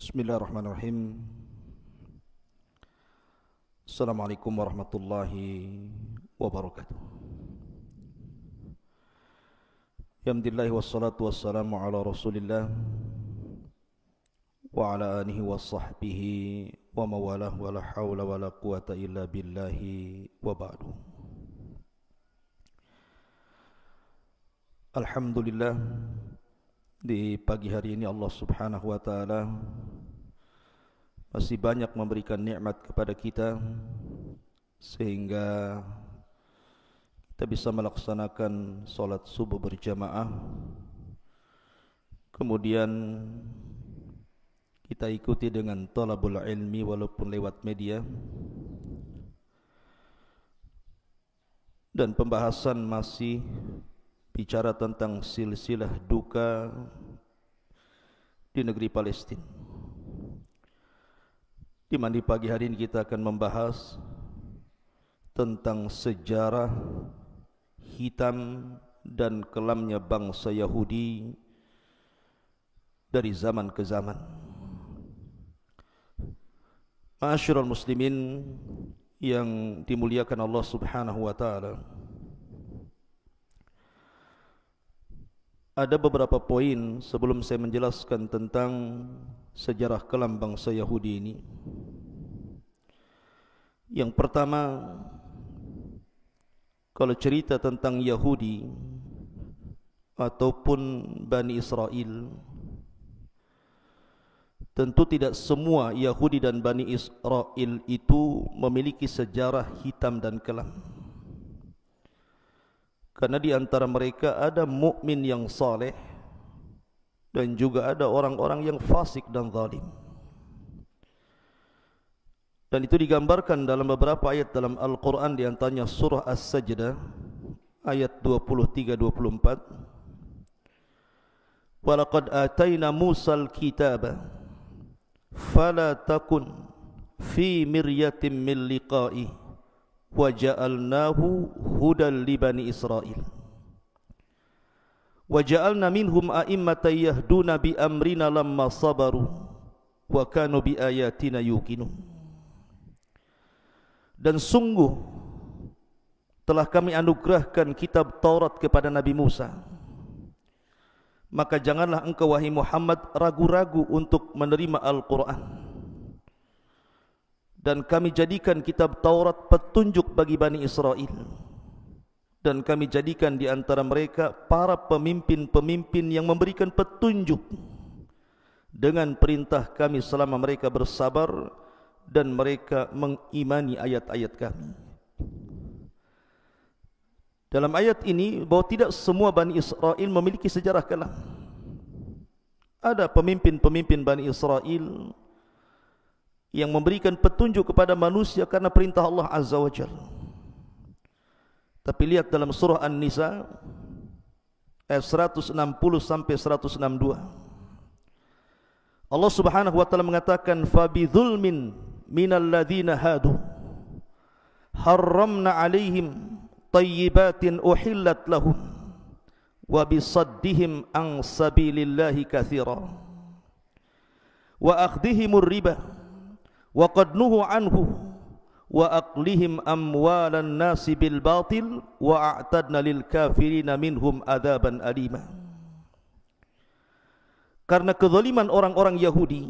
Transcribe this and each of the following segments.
Bismillahirrahmanirrahim. Assalamualaikum warahmatullahi wabarakatuh. Alhamdulillah wassalatu wassalamu ala Rasulillah wa ala alihi wa sahbihi wa mawalah wa la hawla wa la quwata illa billahi wa ba'du. Alhamdulillah, di pagi hari ini Allah Subhanahu wa taala masih banyak memberikan nikmat kepada kita sehingga kita bisa melaksanakan salat subuh berjamaah. Kemudian kita ikuti dengan talabul ilmi walaupun lewat media. Dan pembahasan masih bicara tentang silsilah duka di negeri Palestina, di mana di pagi hari ini kita akan membahas tentang sejarah hitam dan kelamnya bangsa Yahudi dari zaman ke zaman. Ma'asyiral muslimin yang dimuliakan Allah Subhanahu wa taala, ada beberapa poin sebelum saya menjelaskan tentang sejarah kelam bangsa Yahudi ini. Yang pertama, kalau cerita tentang Yahudi ataupun Bani Israel, tentu tidak semua Yahudi dan Bani Israel itu memiliki sejarah hitam dan kelam. Karena di antara mereka ada mukmin yang saleh dan juga ada orang-orang yang fasik dan zalim. Dan itu digambarkan dalam beberapa ayat dalam Al-Quran, di antaranya surah As-Sajdah ayat 23-24. Walaqad atayna Musal kitaba fala takun fi miryatin min liqa'i wa ja'alnahu hudan li bani Israil wa ja'alna minhum a'immatan yahduna bi amrina lamma sabaru wa kanu bi ayatina yuqinun. Dan sungguh telah kami anugerahkan kitab Taurat kepada Nabi Musa, maka janganlah engkau wahai Muhammad ragu-ragu untuk menerima Al-Quran. Dan kami jadikan kitab Taurat petunjuk bagi Bani Israel, dan kami jadikan di antara mereka para pemimpin-pemimpin yang memberikan petunjuk dengan perintah kami selama mereka bersabar dan mereka mengimani ayat-ayat kami. Dalam ayat ini bahwa tidak semua Bani Israel memiliki sejarah kelam. Ada pemimpin-pemimpin Bani Israel yang memberikan petunjuk kepada manusia karena perintah Allah Azza wa Jalla. Tapi lihat dalam surah An-Nisa ayat 160 sampai 162. Allah Subhanahu wa taala mengatakan, "Fa bidzulmin minal ladzina hadu harramna 'alaihim thayyibatin uhillat lahum wa bisaddihim an sabilillahi katsira wa akhdhihimur riba wa qad nuhu anhu wa aqlihim amwalan nasi bil batil wa a'tadna lil kafirina minhum adzaban alima." Karena kezaliman orang-orang Yahudi,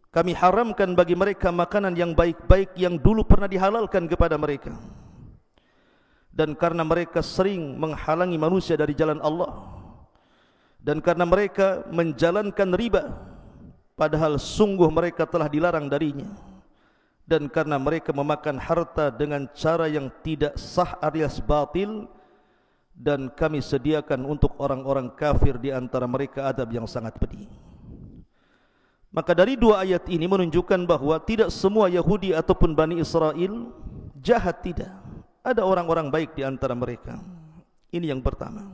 kami haramkan bagi mereka makanan yang baik-baik yang dulu pernah dihalalkan kepada mereka. Dan karena mereka sering menghalangi manusia dari jalan Allah, dan karena mereka menjalankan riba padahal sungguh mereka telah dilarang darinya, dan karena mereka memakan harta dengan cara yang tidak sah alias batil, dan kami sediakan untuk orang-orang kafir di antara mereka adab yang sangat pedih. Maka dari dua ayat ini menunjukkan bahwa tidak semua Yahudi ataupun Bani Israel jahat, tidak. Ada orang-orang baik di antara mereka. Ini yang pertama.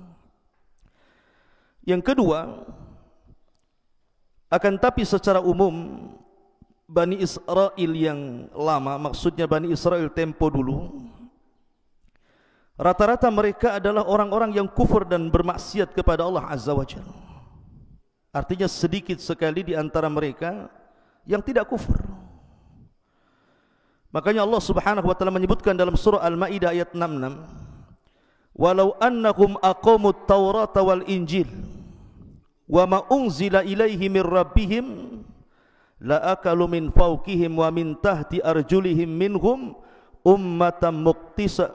Yang kedua, akan tapi secara umum Bani Israel yang lama, maksudnya Bani Israel tempo dulu, rata-rata mereka adalah orang-orang yang kufur dan bermaksiat kepada Allah Azza wa Jalla. Artinya sedikit sekali di antara mereka yang tidak kufur. Makanya Allah Subhanahu wa taala menyebutkan dalam surah Al-Maidah ayat 66, "Walau annahum aqamut Taurata wal Injil wa ma unzila ilaihi mir rabbihim la akalu min fawqihim wa min tahti arjulihim minhum ummatan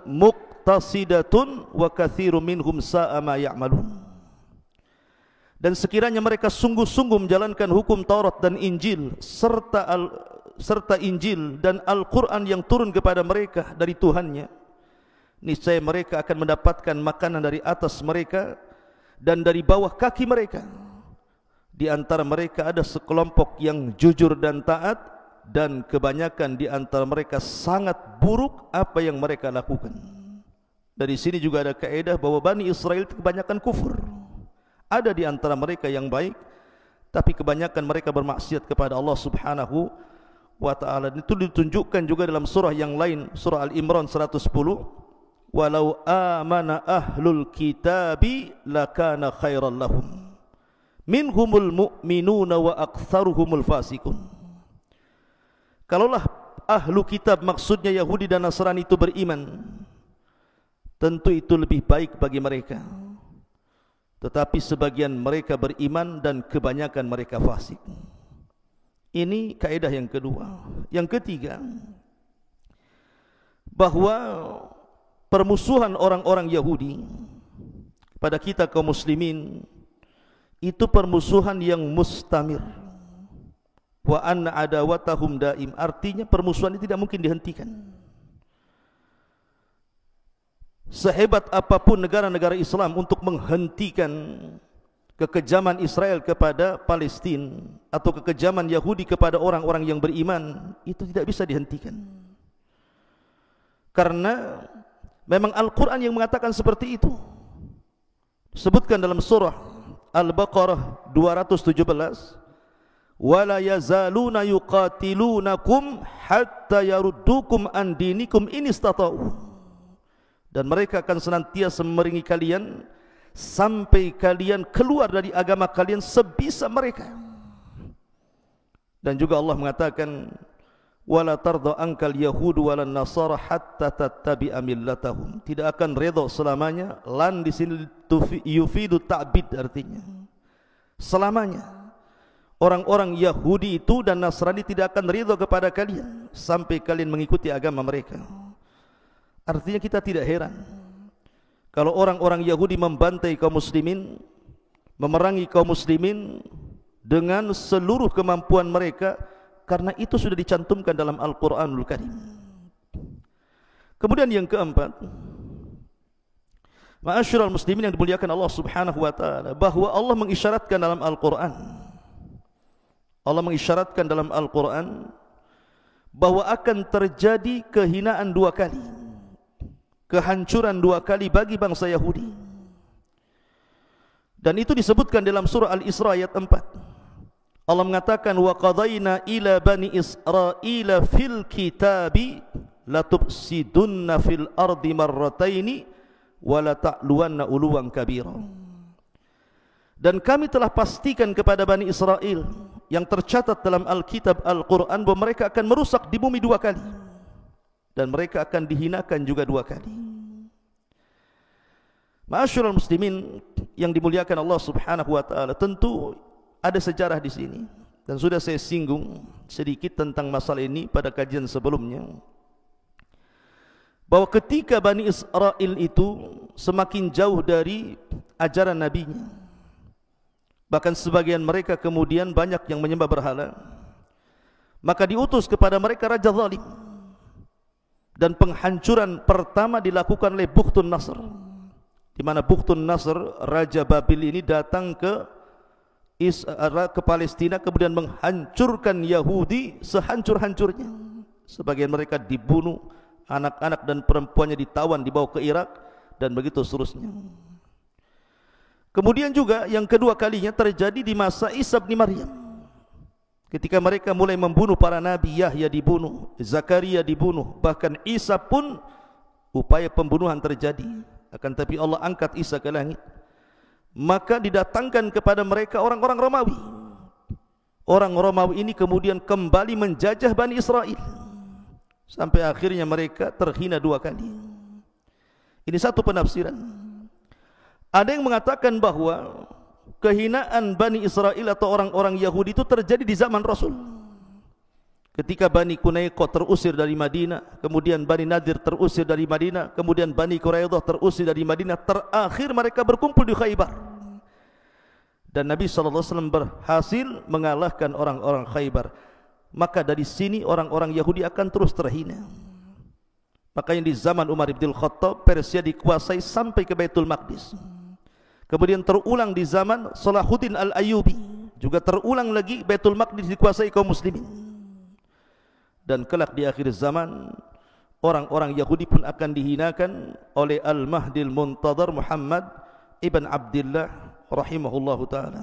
muqtasidatun wa katsirun minhum sa'a ma ya'malun." Dan sekiranya mereka sungguh-sungguh menjalankan hukum Taurat dan Injil serta Injil dan Al-Quran yang turun kepada mereka dari Tuhannya, niscaya mereka akan mendapatkan makanan dari atas mereka dan dari bawah kaki mereka. Di antara mereka ada sekelompok yang jujur dan taat, dan kebanyakan di antara mereka sangat buruk apa yang mereka lakukan. Dari sini juga ada kaidah bahwa Bani Israel kebanyakan kufur. Ada di antara mereka yang baik, tapi kebanyakan mereka bermaksiat kepada Allah Subhanahu wa ta'ala. Itu ditunjukkan juga dalam surah yang lain, surah Al-Imran 110, "Walau amana ahlul kitabi lakana khairan lahum minhumul mu'minuna wa aktsaruhumul fasikun." Kalaulah ahlu kitab, maksudnya Yahudi dan Nasrani, itu beriman, tentu itu lebih baik bagi mereka. Tetapi sebagian mereka beriman dan kebanyakan mereka fasik. Ini kaidah yang kedua. Yang ketiga, bahwa permusuhan orang-orang Yahudi pada kita kaum muslimin itu permusuhan yang mustamir. Wa anna adawatahum daim, artinya permusuhan ini tidak mungkin dihentikan. Sehebat apapun negara-negara Islam untuk menghentikan kekejaman Israel kepada Palestina atau kekejaman Yahudi kepada orang-orang yang beriman, itu tidak bisa dihentikan. Karena memang Al-Quran yang mengatakan seperti itu. Disebutkan dalam surah Al-Baqarah 217, "Wala yazaluna yuqatilunakum hatta yaruddukum an dinikum in istata'u." Dan mereka akan senantiasa memerangi kalian sampai kalian keluar dari agama kalian sebisa mereka. Dan juga Allah mengatakan, "Wala tarda ankal yahudu walan nasara hatta tattabi'a millatahum." Tidak akan redha selamanya. Lan di sini yufidu ta'bid, artinya selamanya orang-orang Yahudi itu dan Nasrani tidak akan ridha kepada kalian sampai kalian mengikuti agama mereka. Artinya kita tidak heran kalau orang-orang Yahudi membantai kaum muslimin, memerangi kaum muslimin dengan seluruh kemampuan mereka, karena itu sudah dicantumkan dalam Al-Quranul Karim. Kemudian yang keempat, ma'asyiral muslimin yang dimuliakan Allah Subhanahu wa taala, bahwa Allah mengisyaratkan dalam Al-Quran, Allah mengisyaratkan dalam Al-Quran bahwa akan terjadi kehinaan dua kali, kehancuran dua kali bagi bangsa Yahudi. Dan itu disebutkan dalam surah Al-Isra ayat 4. Allah mengatakan, "Wa qadayna ila bani Israila fil kitabi latufsidunna fil ardi marrataini wa la ta'luwanna uluwan kabira." Dan kami telah pastikan kepada Bani Israel yang tercatat dalam Alkitab Al-Quran bahwa mereka akan merusak di bumi dua kali, dan mereka akan dihinakan juga dua kali. Ma'asyiral muslimin yang dimuliakan Allah Subhanahu wa taala, tentu ada sejarah di sini dan sudah saya singgung sedikit tentang masalah ini pada kajian sebelumnya, bahwa ketika Bani Israel itu semakin jauh dari ajaran nabinya, bahkan sebagian mereka kemudian banyak yang menyembah berhala, maka diutus kepada mereka raja zalim. Dan penghancuran pertama dilakukan oleh Bukhtun Nasr, di mana Bukhtun Nasr, raja Babil ini datang ke Palestina, kemudian menghancurkan Yahudi sehancur-hancurnya. Sebagian mereka dibunuh, anak-anak dan perempuannya ditawan, dibawa ke Irak, dan begitu seterusnya. Kemudian juga yang kedua kalinya terjadi di masa Isa bin Maryam, ketika mereka mulai membunuh para nabi. Yahya dibunuh, Zakaria dibunuh, bahkan Isa pun upaya pembunuhan terjadi. Akan tapi Allah angkat Isa ke langit. Maka didatangkan kepada mereka orang-orang Romawi orang Romawi ini kemudian kembali menjajah Bani Israel sampai akhirnya mereka terhina 2 kali. Ini satu penafsiran. Ada yang mengatakan bahwa kehinaan Bani Israel atau orang-orang Yahudi itu terjadi di zaman Rasul. Ketika Bani Qunaiqah terusir dari Madinah, kemudian Bani Nadir terusir dari Madinah, kemudian Bani Quraidah terusir dari Madinah, terakhir mereka berkumpul di Khaybar. Dan Nabi SAW berhasil mengalahkan orang-orang Khaybar. Maka dari sini orang-orang Yahudi akan terus terhina. Makanya di zaman Umar bin Khattab, Persia dikuasai sampai ke Baitul Maqdis. Kemudian terulang di zaman Salahuddin Al-Ayyubi, juga terulang lagi Baitul Maqdis dikuasai kaum muslimin. Dan kelak di akhir zaman orang-orang Yahudi pun akan dihinakan oleh Al-Mahdil Muntadhar Muhammad ibn Abdullah rahimahullahu ta'ala.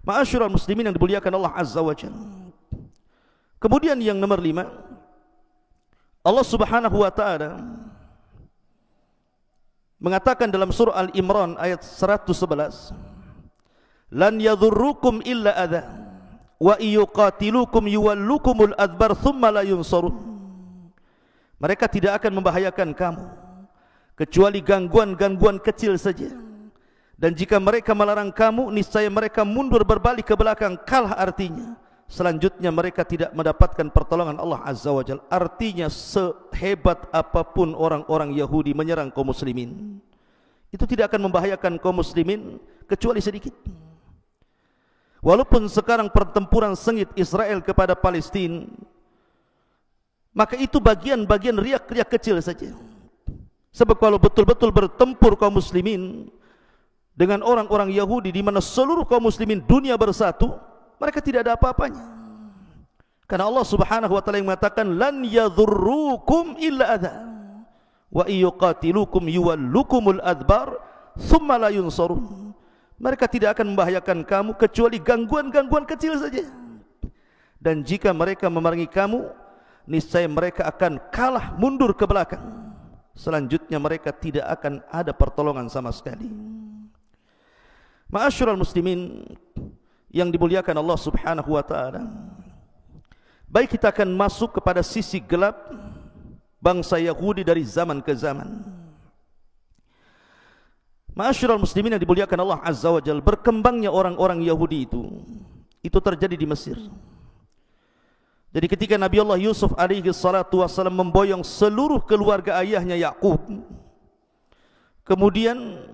Ma'asyiral muslimin yang dimuliakan Allah Azza wa Jalla. Kemudian yang nomor 5, Allah Subhanahu wa ta'ala mengatakan dalam surah Al-Imran ayat 111, lan yadhurrukum illa adha wa yuqatilukum yuwallukumul adbar thumma la yunsarun. Mereka tidak akan membahayakan kamu kecuali gangguan-gangguan kecil saja. Dan jika mereka melarang kamu, niscaya mereka mundur berbalik ke belakang, kalah artinya. Selanjutnya mereka tidak mendapatkan pertolongan Allah Azza wa Jalla. Artinya sehebat apapun orang-orang Yahudi menyerang kaum muslimin, itu tidak akan membahayakan kaum muslimin kecuali sedikit. Walaupun sekarang pertempuran sengit Israel kepada Palestina, maka itu bagian-bagian riak-riak kecil saja. Sebab kalau betul-betul bertempur kaum muslimin dengan orang-orang Yahudi, di mana seluruh kaum muslimin dunia bersatu, mereka tidak ada apa-apanya. Karena Allah Subhanahu wa taala yang mengatakan lan yadhurrukum illa adha wa yuqatilukum yuwallukumul adbar thumma la yunsarun. Mereka tidak akan membahayakan kamu kecuali gangguan-gangguan kecil saja. Dan jika mereka memerangi kamu, niscaya mereka akan kalah mundur ke belakang. Selanjutnya mereka tidak akan ada pertolongan sama sekali. Ma'asyiral muslimin yang dimuliakan Allah Subhanahu wa ta'ala, baik kita akan masuk kepada sisi gelap bangsa Yahudi dari zaman ke zaman. Ma'asyiral muslimin yang dimuliakan Allah Azza wa Jalla, berkembangnya orang-orang Yahudi itu terjadi di Mesir. Jadi ketika Nabi Allah Yusuf alaihi salatu wassalam memboyong seluruh keluarga ayahnya Yakub, kemudian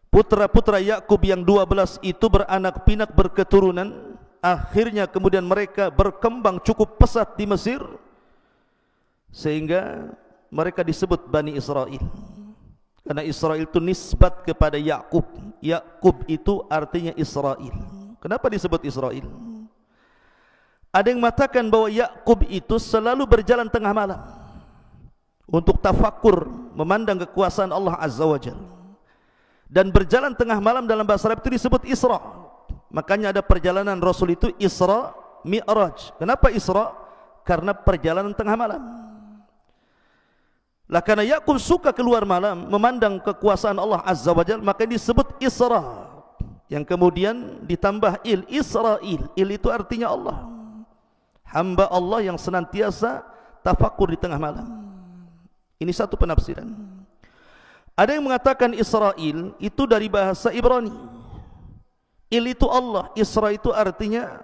putra-putra Yakub yang 12 itu beranak pinak berketurunan, akhirnya kemudian mereka berkembang cukup pesat di Mesir sehingga mereka disebut Bani Israel. Karena Israel itu nisbat kepada Yakub. Yakub itu artinya Israel. Kenapa disebut Israel? Ada yang mengatakan bahwa Yakub itu selalu berjalan tengah malam untuk tafakur, memandang kekuasaan Allah Azza wa Jalla. Dan berjalan tengah malam dalam bahasa Arab itu disebut Isra. Makanya ada perjalanan Rasul itu Isra Mi'raj. Kenapa Isra? Karena perjalanan tengah malam. Lah karena Yakub suka keluar malam memandang kekuasaan Allah Azza wa Jalla, maka disebut Isra, yang kemudian ditambah il, Israel. Il itu artinya Allah, hamba Allah yang senantiasa tafakur di tengah malam. Ini satu penafsiran. Ada yang mengatakan Israel itu dari bahasa Ibrani. Il itu Allah, Isra itu artinya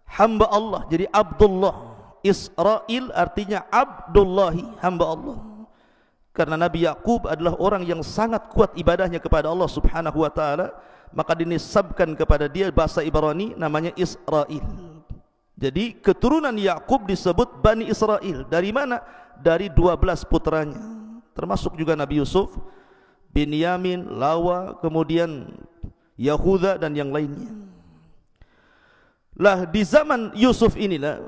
hamba Allah, jadi Abdullah. Israel artinya Abdullahi, hamba Allah. Karena Nabi Yakub adalah orang yang sangat kuat ibadahnya kepada Allah Subhanahu wa taala, maka dinisabkan kepada dia bahasa Ibrani namanya Israel. Jadi keturunan Yakub disebut Bani Israel. Dari mana? Dari 12 putranya, termasuk juga Nabi Yusuf, Binyamin, Lawa, kemudian Yahuda dan yang lainnya. Lah di zaman Yusuf inilah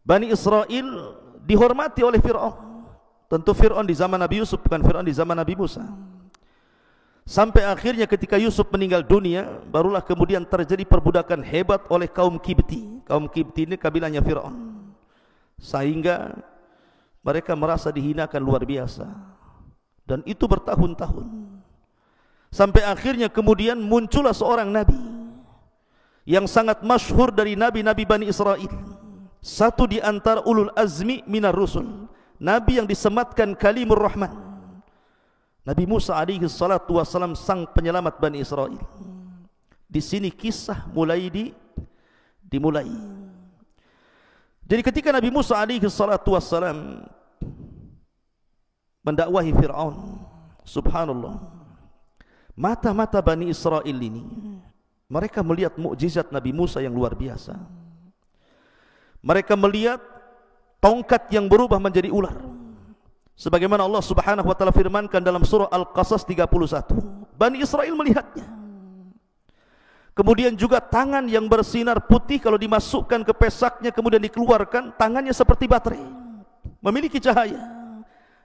Bani Israel dihormati oleh Fir'aun. Tentu Fir'aun di zaman Nabi Yusuf, bukan Fir'aun di zaman Nabi Musa. Sampai akhirnya ketika Yusuf meninggal dunia, barulah kemudian terjadi perbudakan hebat oleh kaum Kibti. Kaum Kibti ini kabilahnya Fir'aun, sehingga mereka merasa dihinakan luar biasa. Dan itu bertahun-tahun. Sampai akhirnya kemudian muncullah seorang Nabi yang sangat masyhur dari nabi-nabi Bani Israel, satu di antara ulul azmi minar rusul, nabi yang disematkan kalimur rahman, Nabi Musa alaihi salatu wassalam, sang penyelamat Bani Israel. Di sini kisah dimulai. Jadi ketika Nabi Musa alaihi salatu wassalam mendakwahi Fir'aun, subhanallah, mata-mata Bani Israel ini, mereka melihat mukjizat Nabi Musa yang luar biasa. Mereka melihat tongkat yang berubah menjadi ular, sebagaimana Allah subhanahu wa ta'ala firmankan dalam surah Al-Qasas 31. Bani Israel melihatnya. Kemudian juga tangan yang bersinar putih, kalau dimasukkan ke pesaknya kemudian dikeluarkan, tangannya seperti baterai, memiliki cahaya.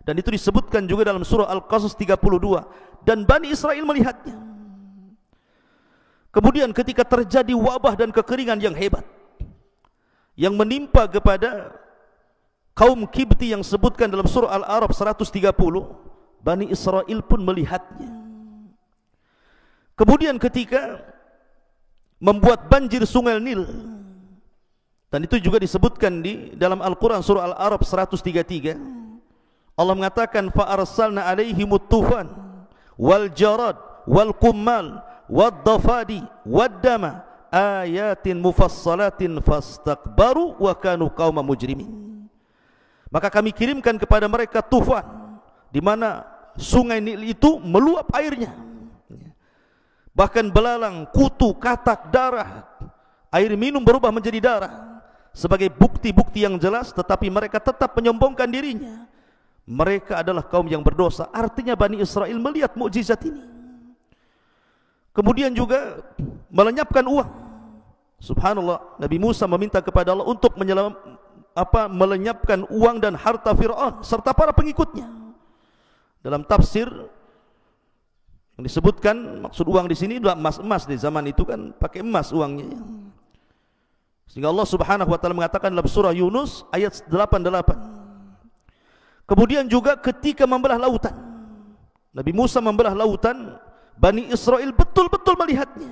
Dan itu disebutkan juga dalam surah Al-Qasas 32. Dan Bani Israel melihatnya. Kemudian ketika terjadi wabah dan kekeringan yang hebat yang menimpa kepada kaum Kibti yang sebutkan dalam surah Al-A'raf 130, Bani Israel pun melihatnya. Kemudian ketika membuat banjir sungai Nil, dan itu juga disebutkan di dalam Al-Quran surah Al-A'raf 133, Allah mengatakan fa arsalna alaihimut tufan wal jarad wal qummal wad dafadi wad dama ayatin mufassalatin fastakbaru wa kanu qauma mujrimin. Maka kami kirimkan kepada mereka tufan, di mana sungai Nil itu meluap airnya, bahkan belalang, kutu, katak, darah, air minum berubah menjadi darah, sebagai bukti-bukti yang jelas. Tetapi mereka tetap menyombongkan dirinya. Mereka adalah kaum yang berdosa. Artinya Bani Israel melihat mukjizat ini. Kemudian juga melenyapkan uang. Subhanallah, Nabi Musa meminta kepada Allah untuk melenyapkan uang dan harta Fir'aun serta para pengikutnya. Dalam tafsir yang disebutkan, maksud uang di sini adalah emas. Di zaman itu kan pakai emas uangnya. Sehingga Allah Subhanahu wa taala mengatakan dalam surah Yunus ayat 88. Kemudian juga ketika membelah lautan, Nabi Musa membelah lautan, Bani Israel betul-betul melihatnya.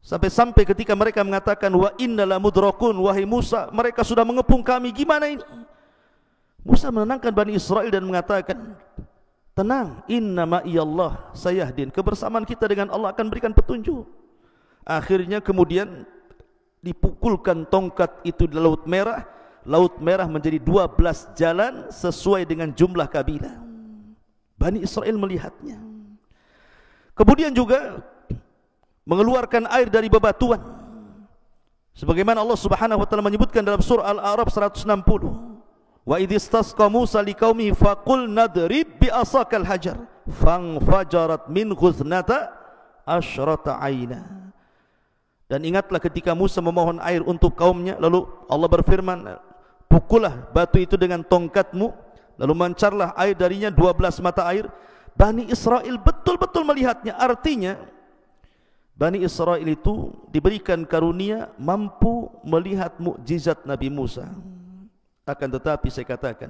Sampai-sampai ketika mereka mengatakan wa inna la mudrakun, wahai Musa, mereka sudah mengepung kami, gimana ini? Musa menenangkan Bani Israel dan mengatakan, tenang, inna ma'iyallah sayahdin, kebersamaan kita dengan Allah akan berikan petunjuk. Akhirnya kemudian dipukulkan tongkat itu di Laut Merah. Laut Merah menjadi 12 jalan sesuai dengan jumlah kabilah. Bani Israel melihatnya. Kemudian juga mengeluarkan air dari bebatuan, sebagaimana Allah Subhanahu wa taala menyebutkan dalam surah Al-A'raf 160. Wa idhistasqa Musa liqaumihi faqul nadrib bi asakal hajar fanfajarat min ghuznata asyrata aina. Dan ingatlah ketika Musa memohon air untuk kaumnya, lalu Allah berfirman, pukullah batu itu dengan tongkatmu, lalu mancarlah air darinya 12 mata air. Bani Israel betul-betul melihatnya. Artinya Bani Israel itu diberikan karunia mampu melihat mukjizat Nabi Musa. Akan tetapi saya katakan,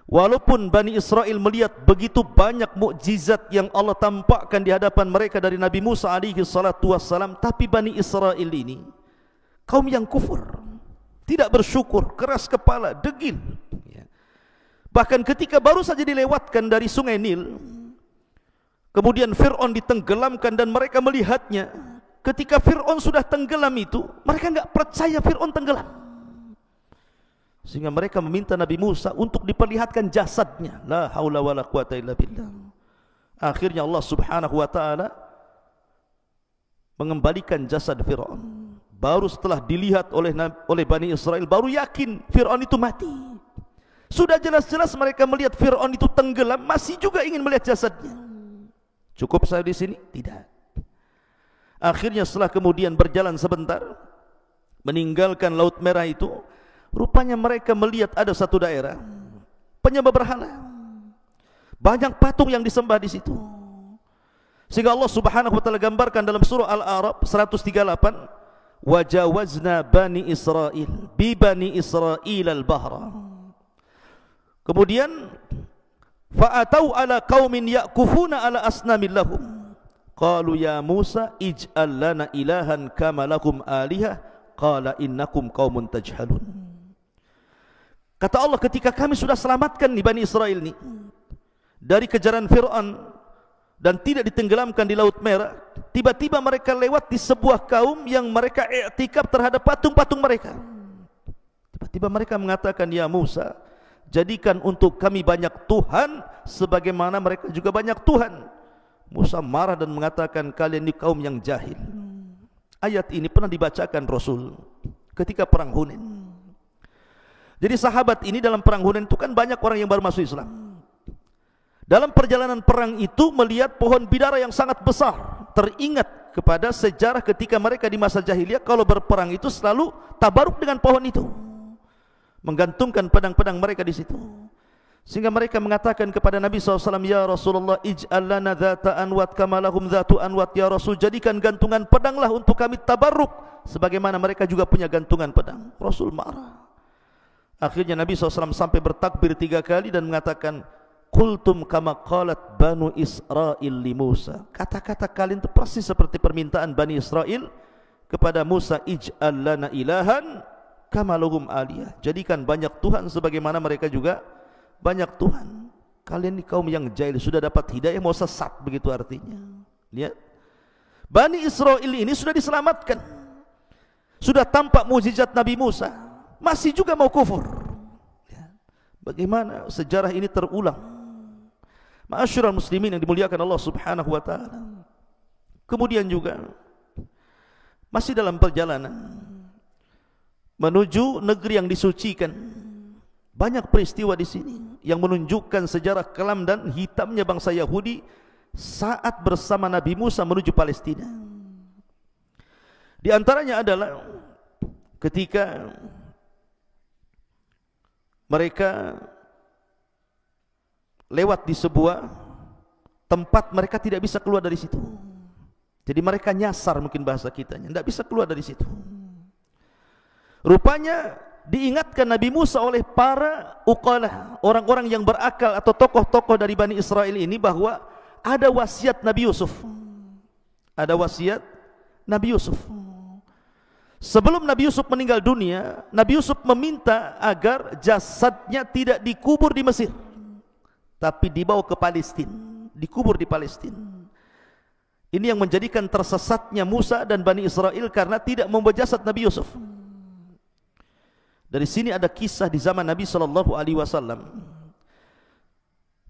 walaupun Bani Israel melihat begitu banyak mukjizat yang Allah tampakkan di hadapan mereka dari Nabi Musa alaihi salatu wassalam, tapi Bani Israel ini kaum yang kufur, tidak bersyukur, keras kepala, degil. Bahkan ketika baru saja dilewatkan dari sungai Nil, kemudian Fir'aun ditenggelamkan dan mereka melihatnya. Ketika Fir'aun sudah tenggelam itu, mereka enggak percaya Fir'aun tenggelam, sehingga mereka meminta Nabi Musa untuk diperlihatkan jasadnya. La haula wala quwata illa billah. Akhirnya Allah Subhanahu wa taala mengembalikan jasad Fir'aun. Baru setelah dilihat oleh Bani Israel, baru yakin Fir'aun itu mati. Sudah jelas-jelas mereka melihat Fir'aun itu tenggelam, masih juga ingin melihat jasadnya. Cukup saya di sini? Tidak. Akhirnya setelah kemudian berjalan sebentar, meninggalkan Laut Merah itu, rupanya mereka melihat ada satu daerah penyembah berhala. Banyak patung yang disembah di situ. Sehingga Allah Subhanahu wa taala gambarkan dalam surah Al-A'raf 138, wajawazna bani Israil bi bani Israil al-bahra. Kemudian fa'atau ala qaumin ya'kufuna ala asnamin lahum qalu ya Musa ij'al lana ilahan kama lakum alihah qala innakum qaumun tajhalun. Kata Allah, ketika kami sudah selamatkan nih Bani Israel ni dari kejaran Fir'aun dan tidak ditenggelamkan di Laut Merah, tiba-tiba mereka lewat di sebuah kaum yang mereka i'tikaf terhadap patung-patung mereka. Tiba-tiba mereka mengatakan, ya Musa, jadikan untuk kami banyak Tuhan sebagaimana mereka juga banyak Tuhan. Musa marah dan mengatakan, kalian ini kaum yang jahil. Ayat ini pernah dibacakan Rasul ketika perang Hunain. Jadi sahabat ini dalam perang Hunain itu kan banyak orang yang baru masuk Islam. Dalam perjalanan perang itu melihat pohon bidara yang sangat besar. Teringat kepada sejarah ketika mereka di masa jahiliyah, kalau berperang itu selalu tabaruk dengan pohon itu, menggantungkan pedang-pedang mereka di situ. Sehingga mereka mengatakan kepada Nabi SAW, ya Rasulullah, ij'al lana dhata anwat kama lahum dhatu anwat. Ya Rasul, jadikan gantungan pedanglah untuk kami tabarruk sebagaimana mereka juga punya gantungan pedang. Rasul marah. Akhirnya Nabi SAW sampai bertakbir 3 kali dan mengatakan, qultum kama qalat Banu Israel li Musa. Kata-kata kalian itu persis seperti permintaan Bani Israel kepada Musa, ij'al lana ilahan kama lahum aliyah. Jadikan banyak Tuhan sebagaimana mereka juga banyak Tuhan. Kalian ini kaum yang jahil, sudah dapat hidayah mau sesat, begitu artinya. Lihat, Bani Israel ini sudah diselamatkan, sudah tampak mukjizat Nabi Musa, masih juga mau kufur. Bagaimana sejarah ini terulang? Ma'asyiral muslimin yang dimuliakan Allah Subhanahu wa taala. Kemudian juga masih dalam perjalanan menuju negeri yang disucikan, banyak peristiwa di sini yang menunjukkan sejarah kelam dan hitamnya bangsa Yahudi saat bersama Nabi Musa menuju Palestina. Di antaranya adalah ketika mereka lewat di sebuah tempat, mereka tidak bisa keluar dari situ. Jadi mereka nyasar, mungkin bahasa kitanya, tidak bisa keluar dari situ. Rupanya diingatkan Nabi Musa oleh para uqalah, orang-orang yang berakal atau tokoh-tokoh dari Bani Israel ini, bahwa ada wasiat Nabi Yusuf. Ada wasiat Nabi Yusuf. Sebelum Nabi Yusuf meninggal dunia, Nabi Yusuf meminta agar jasadnya tidak dikubur di Mesir, tapi dibawa ke Palestina, dikubur di Palestina. Ini yang menjadikan tersesatnya Musa dan Bani Israel karena tidak membawa jasad Nabi Yusuf. Dari sini ada kisah di zaman Nabi SAW.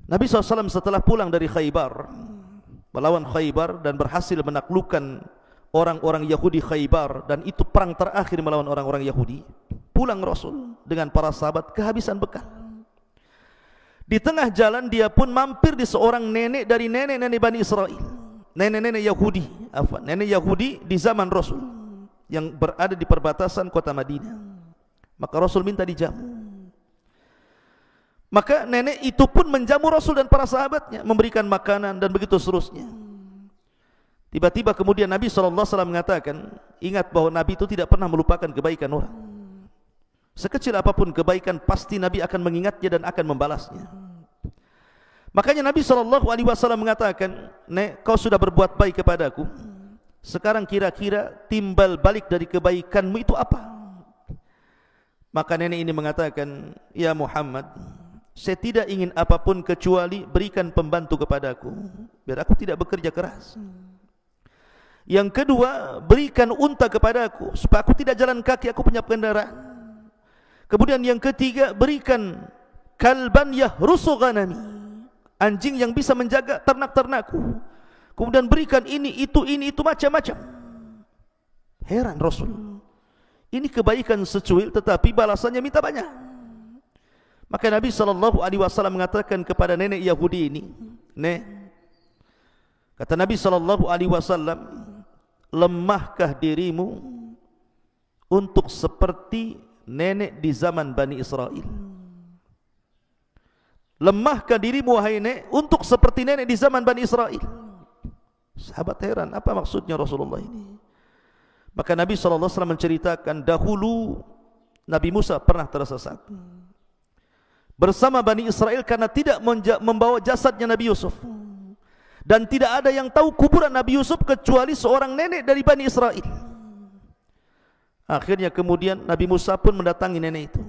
Nabi SAW setelah pulang dari Khaybar, melawan Khaybar dan berhasil menaklukkan orang-orang Yahudi Khaybar, dan itu perang terakhir melawan orang-orang Yahudi. Pulang Rasul dengan para sahabat kehabisan bekal. Di tengah jalan dia pun mampir di seorang nenek dari nenek-nenek Bani Israel, nenek-nenek Yahudi, nenek Yahudi di zaman Rasul yang berada di perbatasan kota Madinah. Maka Rasul minta dijamu. Maka nenek itu pun menjamu Rasul dan para sahabatnya, memberikan makanan dan begitu seterusnya. Tiba-tiba kemudian Nabi SAW mengatakan, ingat bahwa Nabi itu tidak pernah melupakan kebaikan orang. Sekecil apapun kebaikan, pasti Nabi akan mengingatnya dan akan membalasnya. Makanya Nabi SAW mengatakan, nek, kau sudah berbuat baik kepadaku, sekarang kira-kira timbal balik dari kebaikanmu itu apa? Maka nenek ini mengatakan, ya Muhammad, saya tidak ingin apapun kecuali berikan pembantu kepadaku, biar aku tidak bekerja keras. Yang kedua, berikan unta kepadaku supaya aku tidak jalan kaki, aku punya kendaraan. Kemudian yang ketiga, berikan kalban yahrusu ghanami, anjing yang bisa menjaga ternak-ternakku. Kemudian berikan ini itu macam-macam. Heran Rasul, ini kebaikan secuil tetapi balasannya minta banyak. Maka Nabi SAW mengatakan kepada nenek Yahudi ini, nek, kata Nabi SAW, lemahkah dirimu untuk seperti nenek di zaman Bani Israel? Lemahkah dirimu wahai nek untuk seperti nenek di zaman Bani Israel? Sahabat heran, apa maksudnya Rasulullah ini? Maka Nabi SAW menceritakan, dahulu Nabi Musa pernah tersesat bersama Bani Israel karena tidak membawa jasadnya Nabi Yusuf. Dan tidak ada yang tahu kuburan Nabi Yusuf kecuali seorang nenek dari Bani Israel. Akhirnya kemudian Nabi Musa pun mendatangi nenek itu.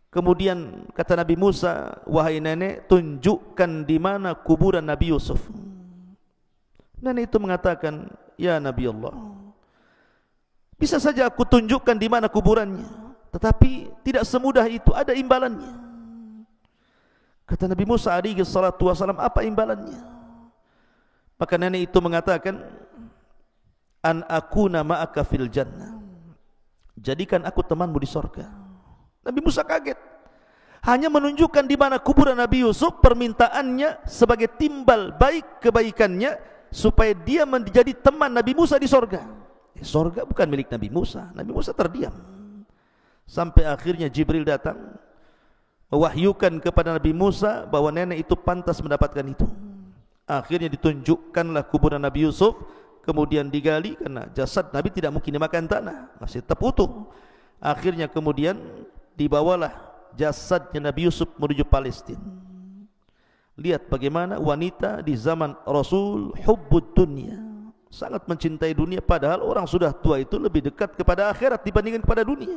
Kemudian kata Nabi Musa, wahai nenek, tunjukkan di mana kuburan Nabi Yusuf. Nenek itu mengatakan, ya Nabi Allah, bisa saja aku tunjukkan di mana kuburannya, tetapi tidak semudah itu, ada imbalannya. Kata Nabi Musa alaihi salatu wasalam, apa imbalannya? Maka nenek itu mengatakan, an akuna ma'aka fil jannah, jadikan aku temanmu di surga. Nabi Musa kaget. Hanya menunjukkan di mana kuburan Nabi Yusuf, permintaannya sebagai timbal baik kebaikannya supaya dia menjadi teman Nabi Musa di surga. Surga bukan milik Nabi Musa. Nabi Musa terdiam. Sampai akhirnya Jibril datang mewahyukan kepada Nabi Musa bahwa nenek itu pantas mendapatkan itu. Akhirnya ditunjukkanlah kuburan Nabi Yusuf, kemudian digali karena jasad Nabi tidak mungkin dimakan tanah, masih tetap utuh. Akhirnya kemudian dibawalah jasadnya Nabi Yusuf menuju Palestina. Lihat bagaimana wanita di zaman Rasul hubbud dunya, sangat mencintai dunia, padahal orang sudah tua itu lebih dekat kepada akhirat dibandingkan kepada dunia.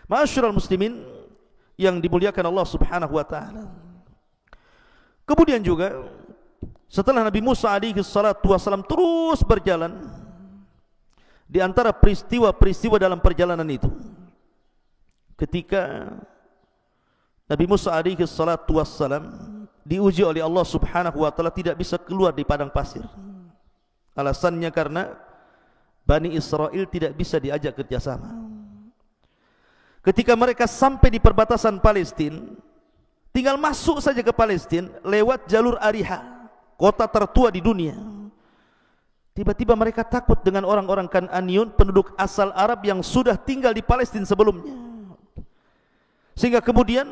Ma'asyiral muslimin yang dimuliakan Allah Subhanahu wa taala. Kemudian juga setelah Nabi Musa alaihi salatu wasallam terus berjalan, di antara peristiwa-peristiwa dalam perjalanan itu, ketika Nabi Musa alaihi salatu wassalam diuji oleh Allah Subhanahu wa taala tidak bisa keluar di padang pasir. Alasannya karena Bani Israel tidak bisa diajak kerjasama. Ketika mereka sampai di perbatasan Palestina, tinggal masuk saja ke Palestina lewat jalur Ariha, kota tertua di dunia. Tiba-tiba mereka takut dengan orang-orang Kan'aniyun, penduduk asal Arab yang sudah tinggal di Palestina sebelumnya. Sehingga kemudian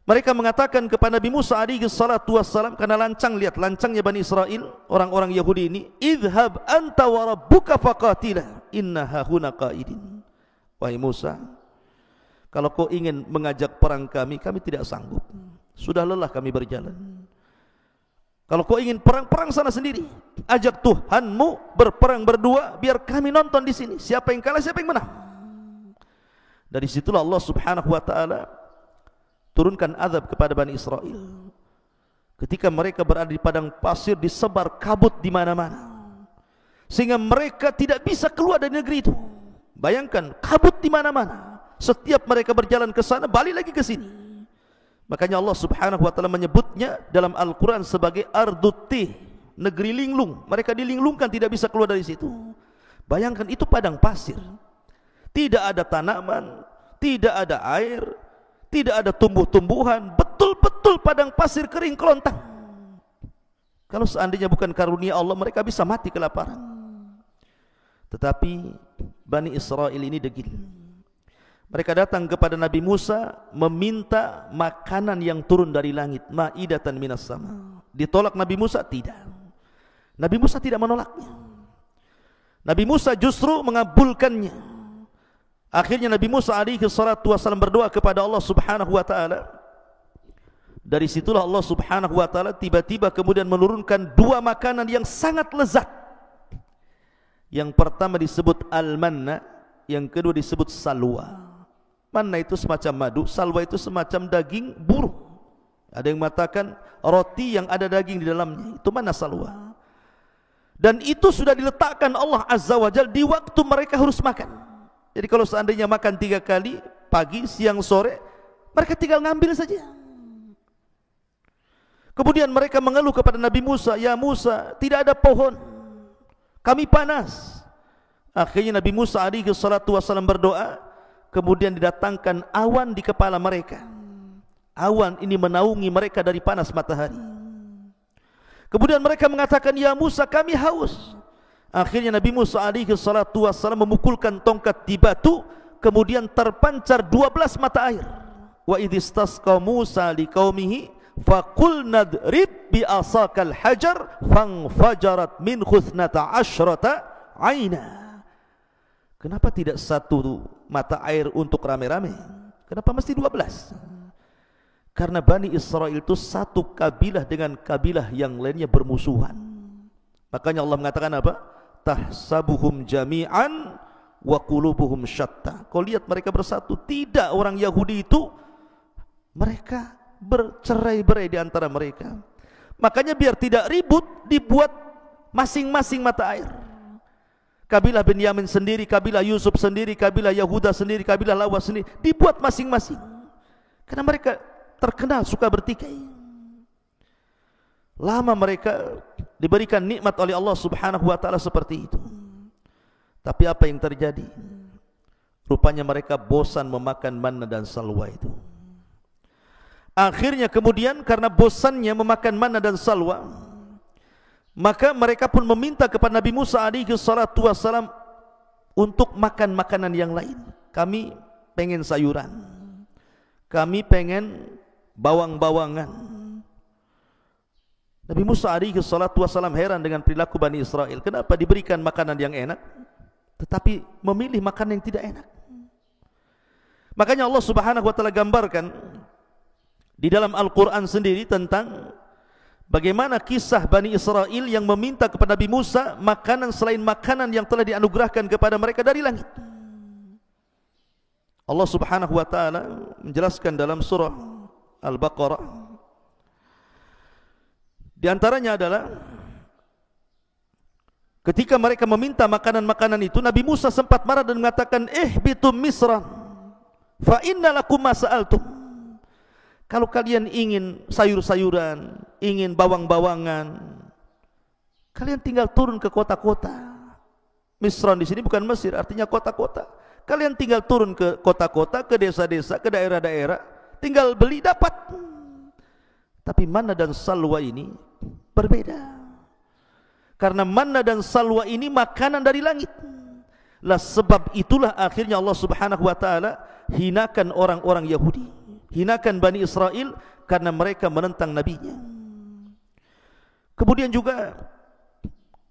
mereka mengatakan kepada Nabi Musa alaihi salatu wassalam, karena lancang, lihat lancangnya Bani Israel, orang-orang Yahudi ini, idhab anta wa rabbuka faqatila inna hahuna qaidin. Wahai Musa, kalau kau ingin mengajak perang kami tidak sanggup, sudah lelah kami berjalan. Kalau kau ingin perang sana sendiri, ajak Tuhanmu berperang berdua, biar kami nonton di sini siapa yang kalah siapa yang menang. Dari situlah Allah Subhanahu wa taala turunkan azab kepada Bani Israel. Ketika mereka berada di padang pasir, disebar kabut di mana-mana, sehingga mereka tidak bisa keluar dari negeri itu. Bayangkan, kabut di mana-mana. Setiap mereka berjalan ke sana, balik lagi ke sini. Makanya Allah Subhanahu wa taala menyebutnya dalam Al-Qur'an sebagai Ardutih, negeri linglung. Mereka dilinglungkan, tidak bisa keluar dari situ. Bayangkan, itu padang pasir. Tidak ada tanaman, tidak ada air, tidak ada tumbuh-tumbuhan, betul-betul padang pasir kering kelontang. Kalau seandainya bukan karunia Allah, mereka bisa mati kelaparan. Tetapi Bani Israel ini degil. Mereka datang kepada Nabi Musa meminta makanan yang turun dari langit, ma'idatan minas sama. Ditolak Nabi Musa? Tidak. Nabi Musa tidak menolaknya. Nabi Musa justru mengabulkannya. Akhirnya Nabi Musa alaihi salatu wasallam berdoa kepada Allah Subhanahu wa taala. Dari situlah Allah Subhanahu wa taala tiba-tiba kemudian menurunkan dua makanan yang sangat lezat. Yang pertama disebut al-manna, yang kedua disebut salwa. Manna itu semacam madu, salwa itu semacam daging burung. Ada yang mengatakan roti yang ada daging di dalamnya, itu manna salwa. Dan itu sudah diletakkan Allah Azza wa Jalla di waktu mereka harus makan. Jadi kalau seandainya makan 3 kali, pagi, siang, sore, mereka tinggal ngambil saja. Kemudian mereka mengeluh kepada Nabi Musa, ya Musa, tidak ada pohon, kami panas. Akhirnya Nabi Musa alaihi salatu wasallam berdoa, kemudian didatangkan awan di kepala mereka. Awan ini menaungi mereka dari panas matahari. Kemudian mereka mengatakan, ya Musa, kami haus. Akhirnya Nabi Musa alaihi salatu wassalam memukulkan tongkat di batu, kemudian terpancar 12 mata air. Wa idhistasqa Musa liqaumihi faqul nadrib bi asakal hajar fanfajarat min khuthnata asyrata aina. Kenapa tidak satu mata air untuk rame-rame? Kenapa mesti 12? Karena Bani Israel itu satu kabilah dengan kabilah yang lainnya bermusuhan. Makanya Allah mengatakan apa? Tahsabuhum jami'an wa qulubuhum syatta. Kau lihat mereka bersatu. Tidak, orang Yahudi itu mereka bercerai-berai di antara mereka. Makanya biar tidak ribut, dibuat masing-masing mata air. Kabilah Benyamin sendiri, kabilah Yusuf sendiri, kabilah Yahuda sendiri, kabilah Lawas sendiri, dibuat masing-masing. Karena mereka terkenal suka bertikai. Lama mereka diberikan nikmat oleh Allah Subhanahu wa taala seperti itu. Tapi apa yang terjadi? Rupanya mereka bosan memakan manna dan salwa itu. Akhirnya kemudian karena bosannya memakan manna dan salwa, maka mereka pun meminta kepada Nabi Musa alaihi salatu wassalam untuk makan makanan yang lain. Kami pengen sayuran, kami pengen bawang-bawangan. Nabi Musa alaihi salatu wassalam heran dengan perilaku Bani Israel. Kenapa diberikan makanan yang enak tetapi memilih makanan yang tidak enak? Makanya Allah Subhanahu wa taala gambarkan di dalam Al-Quran sendiri tentang bagaimana kisah Bani Israel yang meminta kepada Nabi Musa makanan selain makanan yang telah dianugerahkan kepada mereka dari langit. Allah Subhanahu wa taala menjelaskan dalam surah Al-Baqarah, di antaranya adalah ketika mereka meminta makanan-makanan itu, Nabi Musa sempat marah dan mengatakan, ihbitum Misran fa inna lakum ma sa'altum. Kalau kalian ingin sayur-sayuran, ingin bawang-bawangan, kalian tinggal turun ke kota-kota. Misran di sini bukan Mesir, artinya kota-kota. Kalian tinggal turun ke kota-kota, ke desa-desa, ke daerah-daerah, tinggal beli dapat. Tapi manna dan salwa ini berbeda. Karena manna dan salwa ini makanan dari langit. Lah sebab itulah akhirnya Allah Subhanahu wa taala hinakan orang-orang Yahudi, hinakan Bani Israel karena mereka menentang nabinya. Kemudian juga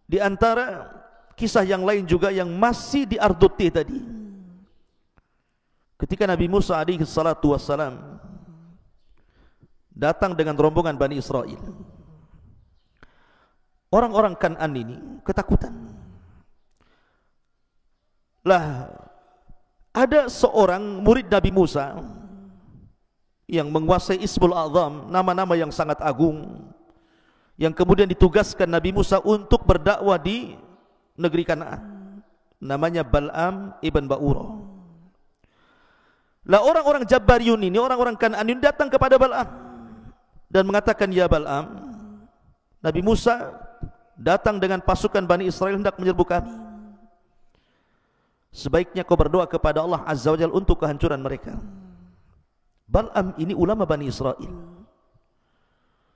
di antara kisah yang lain juga yang masih di Arduti tadi, ketika Nabi Musa alaihi salatu wassalam datang dengan rombongan Bani Israel, orang-orang Kan'an ini ketakutan. Lah ada seorang murid Nabi Musa yang menguasai Ismul A'zam, nama-nama yang sangat agung, yang kemudian ditugaskan Nabi Musa untuk berdakwah di negeri Kan'an. Namanya Bal'am ibn Ba'ura. Lah orang-orang Jabbariyun ini, orang-orang Kan'an ini datang kepada Bal'am dan mengatakan, ya Bal'am, Nabi Musa datang dengan pasukan Bani Israel hendak menyerbu kami. Sebaiknya kau berdoa kepada Allah Azza wa Jalla untuk kehancuran mereka. Bal'am ini ulama Bani Israel,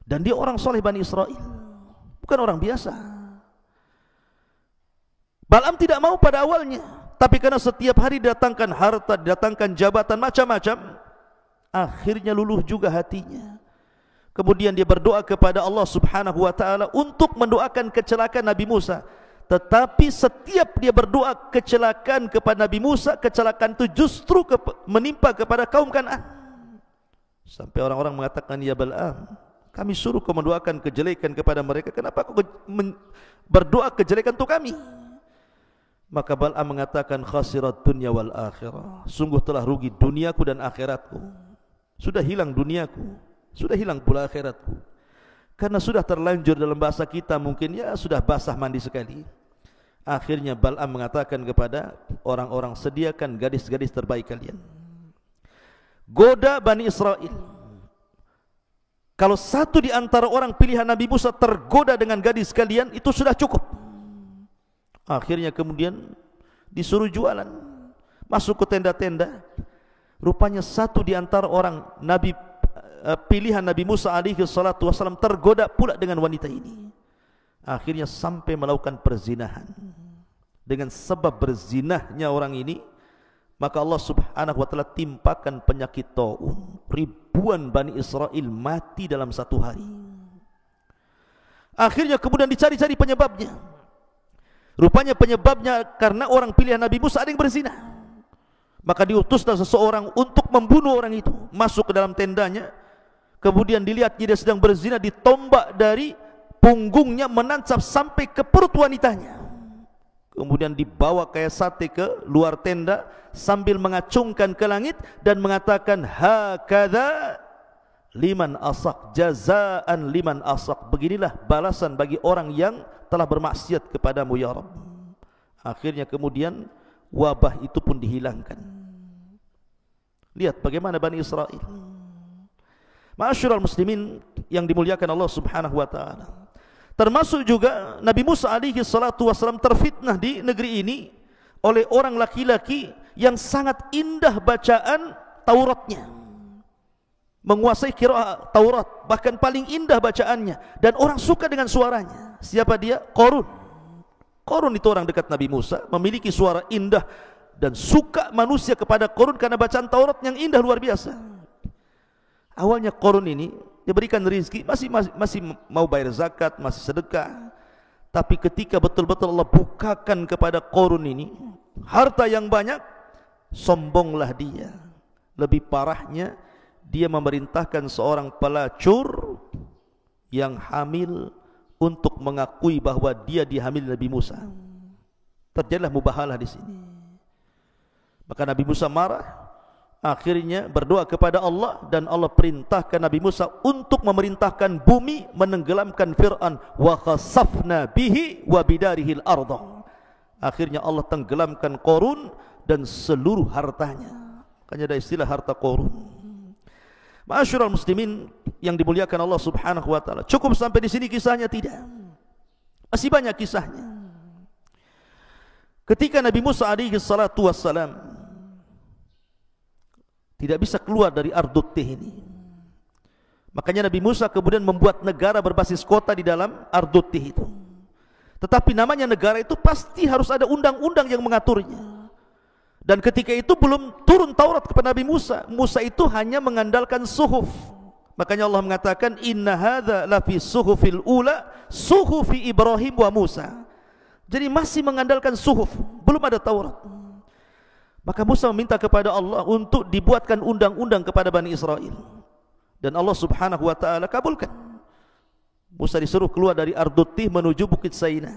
dan dia orang soleh Bani Israel, bukan orang biasa. Bal'am tidak mau pada awalnya, tapi karena setiap hari didatangkan harta, didatangkan jabatan, macam-macam, akhirnya luluh juga hatinya. Kemudian dia berdoa kepada Allah Subhanahu wa taala untuk mendoakan kecelakaan Nabi Musa. Tetapi setiap dia berdoa kecelakaan kepada Nabi Musa, kecelakaan itu justru menimpa kepada kaum Kan'an. Sampai orang-orang mengatakan, ya Bal'am, kami suruh kau mendoakan kejelekan kepada mereka, kenapa kau berdoa kejelekan untuk kami? Maka Bal'am mengatakan, khasirat dunya wal akhirah, sungguh telah rugi duniaku dan akhiratku. Sudah hilang duniaku, sudah hilang pula akhiratku. Karena sudah terlanjur, dalam bahasa kita mungkin, ya sudah basah mandi sekali. Akhirnya Bal'am mengatakan kepada orang-orang, sediakan gadis-gadis terbaik kalian, goda Bani Israel. Kalau satu di antara orang pilihan Nabi Musa tergoda dengan gadis kalian, itu sudah cukup. Akhirnya kemudian disuruh jualan, masuk ke tenda-tenda. Rupanya satu di antara orang Nabi pilihan Nabi Musa alaihi salatu wassalam tergoda pula dengan wanita ini. Akhirnya sampai melakukan perzinahan. Dengan sebab berzinahnya orang ini, maka Allah Subhanahu wa taala timpakan penyakit taun. Ribuan Bani Israel mati dalam satu hari. Akhirnya kemudian dicari-cari penyebabnya. Rupanya penyebabnya karena orang pilihan Nabi Musa ada yang berzina. Maka diutuslah seseorang untuk membunuh orang itu, masuk ke dalam tendanya, kemudian dilihatnya dia sedang berzina, ditombak dari punggungnya menancap sampai ke perut wanitanya, kemudian dibawa kayak sate ke luar tenda sambil mengacungkan ke langit dan mengatakan, hakadha liman asak, jazaan liman asak, beginilah balasan bagi orang yang telah bermaksiat kepadamu ya Rabb. Akhirnya kemudian wabah itu pun dihilangkan. Lihat bagaimana Bani Israel. Ma'asyiral muslimin yang dimuliakan Allah Subhanahu wa taala. Termasuk juga Nabi Musa alaihi salatu wasallam terfitnah di negeri ini oleh orang laki-laki yang sangat indah bacaan Tauratnya, menguasai qiraat Taurat, bahkan paling indah bacaannya, dan orang suka dengan suaranya. Siapa dia? Qarun. Qarun itu orang dekat Nabi Musa, memiliki suara indah, dan suka manusia kepada Qarun karena bacaan Taurat yang indah luar biasa. Awalnya Qarun ini diberikan rezeki, masih mau bayar zakat, masih sedekah. Tapi ketika betul-betul Allah bukakan kepada Qarun ini harta yang banyak, sombonglah dia. Lebih parahnya, dia memerintahkan seorang pelacur yang hamil untuk mengakui bahwa dia dihamili Nabi Musa. Terjadilah mubahalah di sini. Maka Nabi Musa marah, akhirnya berdoa kepada Allah, dan Allah perintahkan Nabi Musa untuk memerintahkan bumi menenggelamkan Fir'aun. Wa khasafna bihi wa bidarihil ardh. Akhirnya Allah tenggelamkan Qarun dan seluruh hartanya. Makanya ada istilah harta Qarun. Ma'asyiral muslimin yang dimuliakan Allah Subhanahu wa taala. Cukup sampai di sini kisahnya? Tidak. Masih banyak kisahnya. Ketika Nabi Musa alaihi salatu wassalam tidak bisa keluar dari Ardut Tih ini, makanya Nabi Musa kemudian membuat negara berbasis kota di dalam Ardut Tih itu. Tetapi namanya negara itu pasti harus ada undang-undang yang mengaturnya. Dan ketika itu belum turun Taurat kepada Nabi Musa. Musa itu hanya mengandalkan suhuf. Makanya Allah mengatakan, inna hadza lafi suhufil ula suhufi Ibrahim wa Musa. Jadi masih mengandalkan suhuf, belum ada Taurat. Maka Musa meminta kepada Allah untuk dibuatkan undang-undang kepada Bani Israel. Dan Allah Subhanahu wa taala kabulkan. Musa disuruh keluar dari Ardut Tih menuju Bukit Saina.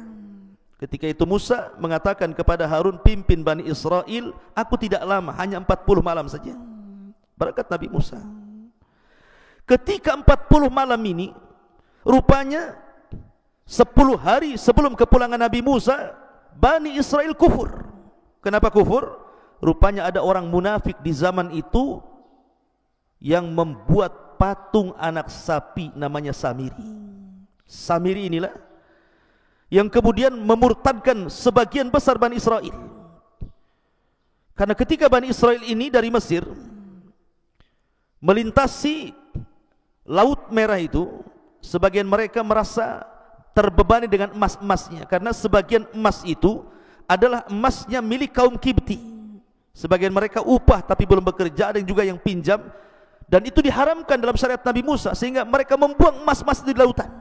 Ketika itu Musa mengatakan kepada Harun, pimpin Bani Israel, aku tidak lama, hanya 40 malam saja. Berkat Nabi Musa. Ketika 40 malam ini, rupanya 10 hari sebelum kepulangan Nabi Musa, Bani Israel kufur. Kenapa kufur? Rupanya ada orang munafik di zaman itu yang membuat patung anak sapi namanya Samiri. Samiri inilah yang kemudian memurtadkan sebagian besar Bani Israel. Karena ketika Bani Israel ini dari Mesir melintasi Laut Merah itu, sebagian mereka merasa terbebani dengan emas-emasnya, karena sebagian emas itu adalah emasnya milik kaum Kibti. Sebagian mereka upah tapi belum bekerja, ada yang juga yang pinjam, dan itu diharamkan dalam syariat Nabi Musa, sehingga mereka membuang emas-emas di lautan.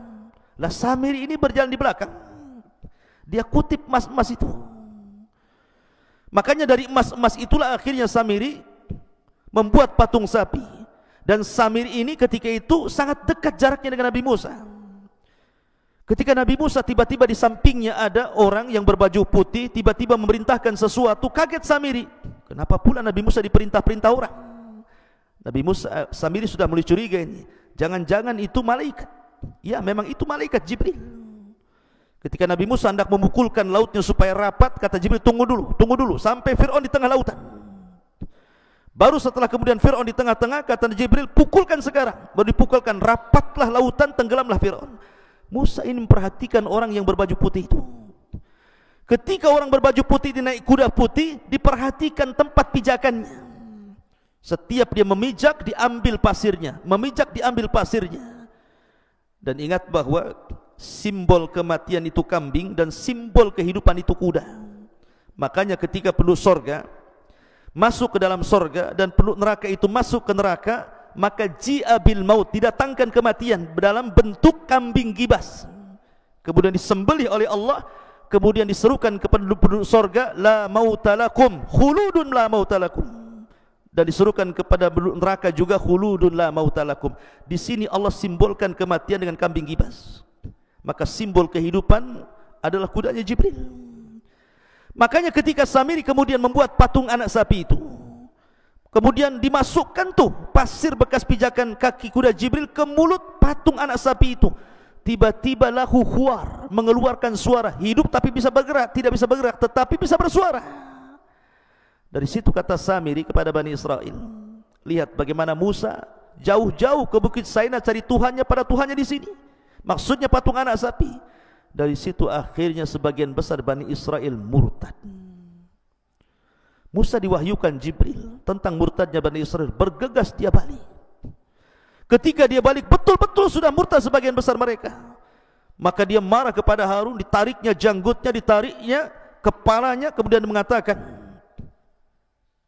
Lah Samiri ini berjalan di belakang, dia kutip emas-emas itu. Makanya dari emas-emas itulah akhirnya Samiri membuat patung sapi. Dan Samiri ini ketika itu sangat dekat jaraknya dengan Nabi Musa. Ketika Nabi Musa tiba-tiba di sampingnya ada orang yang berbaju putih, tiba-tiba memerintahkan sesuatu, kaget Samiri. Kenapa pula Nabi Musa diperintah-perintah orang? Nabi Musa, Samiri sudah mulai curiga ini. Jangan-jangan itu malaikat. Ya, memang itu malaikat Jibril. Ketika Nabi Musa hendak memukulkan lautnya supaya rapat, kata Jibril, tunggu dulu, sampai Fir'aun di tengah lautan. Baru setelah kemudian Fir'aun di tengah-tengah, kata Jibril, pukulkan sekarang. Baru dipukulkan, rapatlah lautan, tenggelamlah Fir'aun. Musa ini memperhatikan orang yang berbaju putih itu. Ketika orang berbaju putih dinaik kuda putih, diperhatikan tempat pijakannya. Setiap dia memijak, diambil pasirnya, memijak, diambil pasirnya. Dan ingat bahwa simbol kematian itu kambing dan simbol kehidupan itu kuda. Makanya ketika penduduk sorga masuk ke dalam sorga dan penduduk neraka itu masuk ke neraka, maka ji'a bil maut, didatangkan kematian dalam bentuk kambing gibas, kemudian disembelih oleh Allah, kemudian diserukan kepada penduduk sorga, la mautalakum khuludun la mautalakum, dan disuruhkan kepada neraka juga khuludun la mautalakum. Di sini Allah simbolkan kematian dengan kambing gibas. Maka simbol kehidupan adalah kudanya Jibril. Makanya ketika Samiri kemudian membuat patung anak sapi itu, kemudian dimasukkan tuh pasir bekas pijakan kaki kuda Jibril ke mulut patung anak sapi itu, tiba-tiba lahu khuar, mengeluarkan suara, hidup tapi bisa bergerak, tidak bisa bergerak tetapi bisa bersuara. Dari situ kata Samiri kepada Bani Israel, lihat bagaimana Musa jauh-jauh ke Bukit Saina cari Tuhannya pada Tuhannya di sini. Maksudnya patung anak sapi. Dari situ akhirnya sebagian besar Bani Israel murtad. Musa diwahyukan Jibril tentang murtadnya Bani Israel, bergegas dia balik. Ketika dia balik betul-betul sudah murtad sebagian besar mereka. Maka dia marah kepada Harun, ditariknya janggutnya, ditariknya kepalanya, kemudian mengatakan,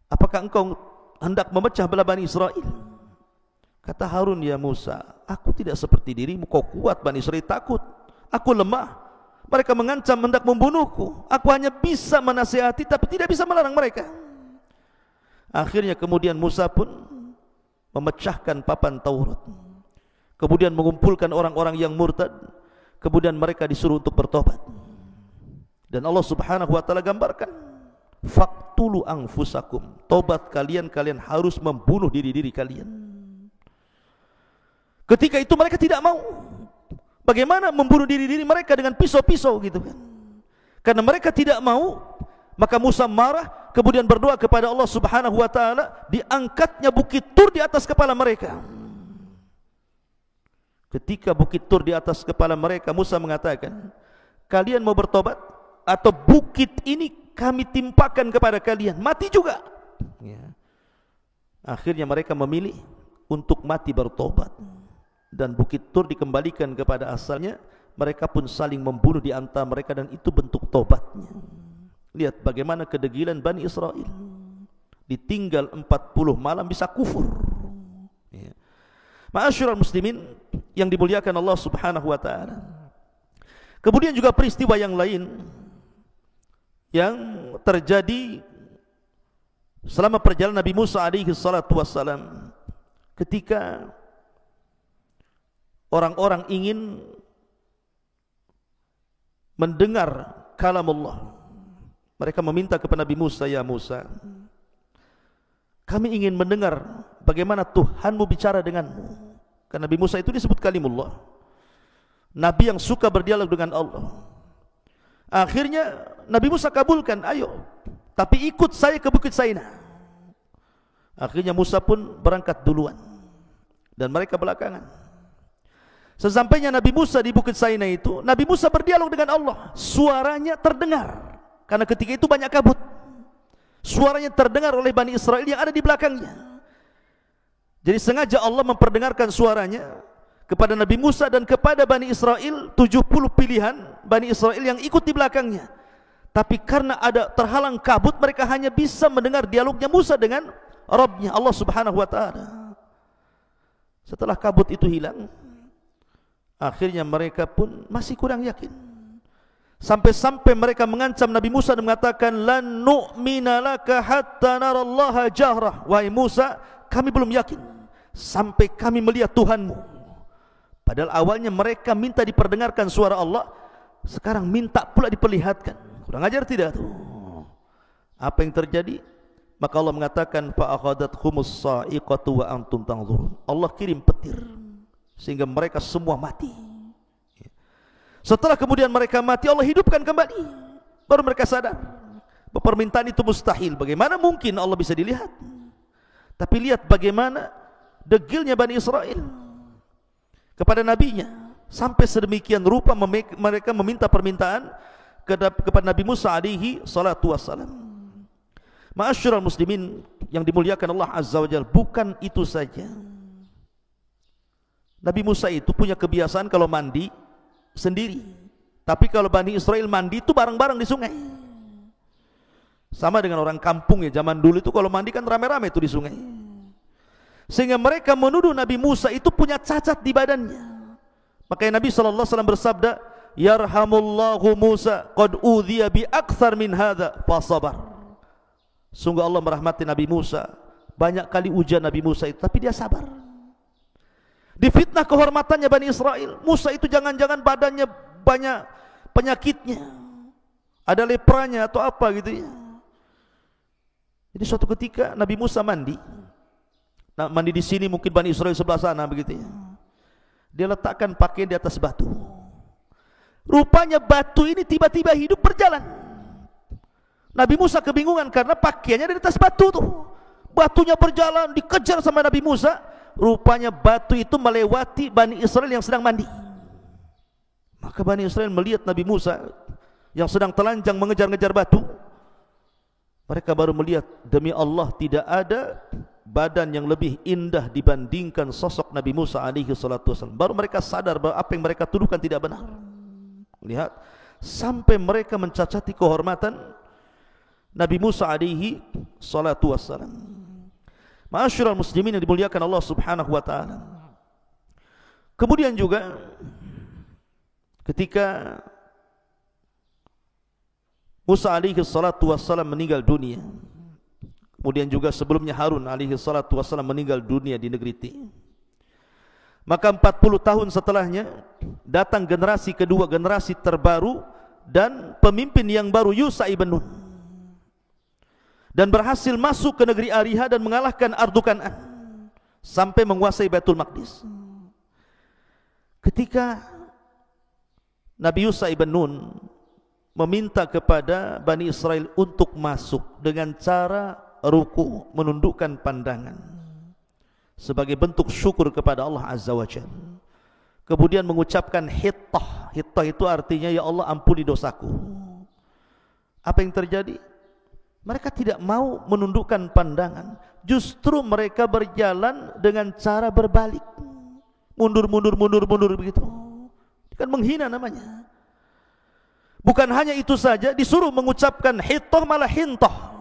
apakah engkau hendak memecah belah Bani Israel? Kata Harun, ya Musa, aku tidak seperti dirimu, kau kuat, Bani Israel takut, aku lemah, mereka mengancam hendak membunuhku, aku hanya bisa menasihati tapi tidak bisa melarang mereka. Akhirnya kemudian Musa pun memecahkan papan Taurat, kemudian mengumpulkan orang-orang yang murtad, kemudian mereka disuruh untuk bertobat. Dan Allah Subhanahu wa taala gambarkan, faqtulu anfusakum, tobat kalian, kalian harus membunuh diri-diri kalian. Ketika itu mereka tidak mau. Bagaimana membunuh diri-diri mereka dengan pisau-pisau gitu kan? Karena mereka tidak mau, maka Musa marah, kemudian berdoa kepada Allah Subhanahu wa taala, diangkatnya bukit Tur di atas kepala mereka. Ketika bukit Tur di atas kepala mereka, Musa mengatakan, kalian mau bertobat atau bukit ini kami timpakan kepada kalian, mati juga. Ya. Akhirnya mereka memilih untuk mati bertobat, dan bukit Tur dikembalikan kepada asalnya. Mereka pun saling membunuh di antara mereka, dan itu bentuk tobatnya. Lihat bagaimana kedegilan Bani Israel, ditinggal 40 malam bisa kufur. Ya. Ma'asyiral muslimin yang dimuliakan Allah Subhanahu wa taala. Kemudian juga peristiwa yang lain yang terjadi selama perjalanan Nabi Musa alaihi salatu wassalam, ketika orang-orang ingin mendengar kalam Allah. Mereka meminta kepada Nabi Musa, ya Musa, kami ingin mendengar bagaimana Tuhanmu bicara denganmu. Karena Nabi Musa itu disebut kalimullah, Nabi yang suka berdialog dengan Allah. Akhirnya Nabi Musa kabulkan, ayo, tapi ikut saya ke Bukit Saina. Akhirnya Musa pun berangkat duluan, dan mereka belakangan. Sesampainya Nabi Musa di Bukit Saina itu, Nabi Musa berdialog dengan Allah. Suaranya terdengar, karena ketika itu banyak kabut. Suaranya terdengar oleh Bani Israel yang ada di belakangnya. Jadi sengaja Allah memperdengarkan suaranya kepada Nabi Musa dan kepada Bani Israel, 70 pilihan Bani Israel yang ikut di belakangnya. Tapi karena ada terhalang kabut, mereka hanya bisa mendengar dialognya Musa dengan Rabbnya, Allah Subhanahu wa ta'ala. Setelah kabut itu hilang, akhirnya mereka pun masih kurang yakin. Sampai-sampai mereka mengancam Nabi Musa dan mengatakan, lan nu'mina laka hatta narallaha jahrah. Wahai Musa, kami belum yakin sampai kami melihat Tuhanmu. Padahal awalnya mereka minta diperdengarkan suara Allah, sekarang minta pula diperlihatkan. Kurang ajar tidak tuh? Apa yang terjadi? Maka Allah mengatakan, fa akhadathhumus sa'iqatu wa antum tanzurun. Allah kirim petir sehingga mereka semua mati. Setelah kemudian mereka mati, Allah hidupkan kembali. Baru mereka sadar bahwa permintaan itu mustahil. Bagaimana mungkin Allah bisa dilihat? Tapi lihat bagaimana degilnya Bani Israel kepada nabinya, sampai sedemikian rupa mereka meminta permintaan kepada Nabi Musa alaihi salatu wassalam. Ma'asyiral muslimin yang dimuliakan Allah Azza wa Jalla, bukan itu saja. Nabi Musa itu punya kebiasaan kalau mandi sendiri, tapi kalau Bani Israel mandi itu bareng-bareng di sungai. Sama dengan orang kampung ya, zaman dulu itu kalau mandi kan rame-rame itu di sungai. Sehingga mereka menuduh Nabi Musa itu punya cacat di badannya. Makanya Nabi SAW bersabda, yarhamullahu Musa qad udhiya bi akthar min hadza fasabar. Sungguh Allah merahmati Nabi Musa, banyak kali ujian Nabi Musa itu, tapi dia sabar. Difitnah kehormatannya Bani Israel. Musa itu jangan-jangan badannya banyak penyakitnya, ada lepranya atau apa gitu ya. Jadi suatu ketika Nabi Musa mandi. Nah, mandi di sini, mungkin Bani Israel sebelah sana begitu ya. Dia letakkan pakaian di atas batu. Rupanya batu ini tiba-tiba hidup berjalan. Nabi Musa kebingungan karena pakaiannya di atas batu tuh. Batunya berjalan, dikejar sama Nabi Musa. Rupanya batu itu melewati Bani Israel yang sedang mandi. Maka Bani Israel melihat Nabi Musa yang sedang telanjang mengejar-ngejar batu. Mereka baru melihat, demi Allah tidak ada badan yang lebih indah dibandingkan sosok Nabi Musa alaihi salatu wasallam. Baru mereka sadar bahwa apa yang mereka tuduhkan tidak benar. Lihat, sampai mereka mencacati kehormatan Nabi Musa alaihi salatu wassalam. Ma'asyiral muslimin yang dimuliakan Allah Subhanahu wa taala. Kemudian juga ketika Musa alaihi salatu wassalam meninggal dunia, kemudian juga sebelumnya Harun alaihi salatu wassalam meninggal dunia di negeri Ti, maka 40 tahun setelahnya datang generasi kedua, generasi terbaru dan pemimpin yang baru, Yusha ibn Nun, dan berhasil masuk ke negeri Ariha dan mengalahkan Ardu Kan'an sampai menguasai Baitul Maqdis. Ketika Nabi Yusha ibn Nun meminta kepada Bani Israel untuk masuk dengan cara ruku, menundukkan pandangan sebagai bentuk syukur kepada Allah Azza wa Jalla. Kemudian mengucapkan hittah. Hittah itu artinya, ya Allah ampuni dosaku. Apa yang terjadi? Mereka tidak mau menundukkan pandangan. Justru mereka berjalan dengan cara berbalik. Mundur begitu. Kan menghina namanya. Bukan hanya itu saja, disuruh mengucapkan hittah malah hintah.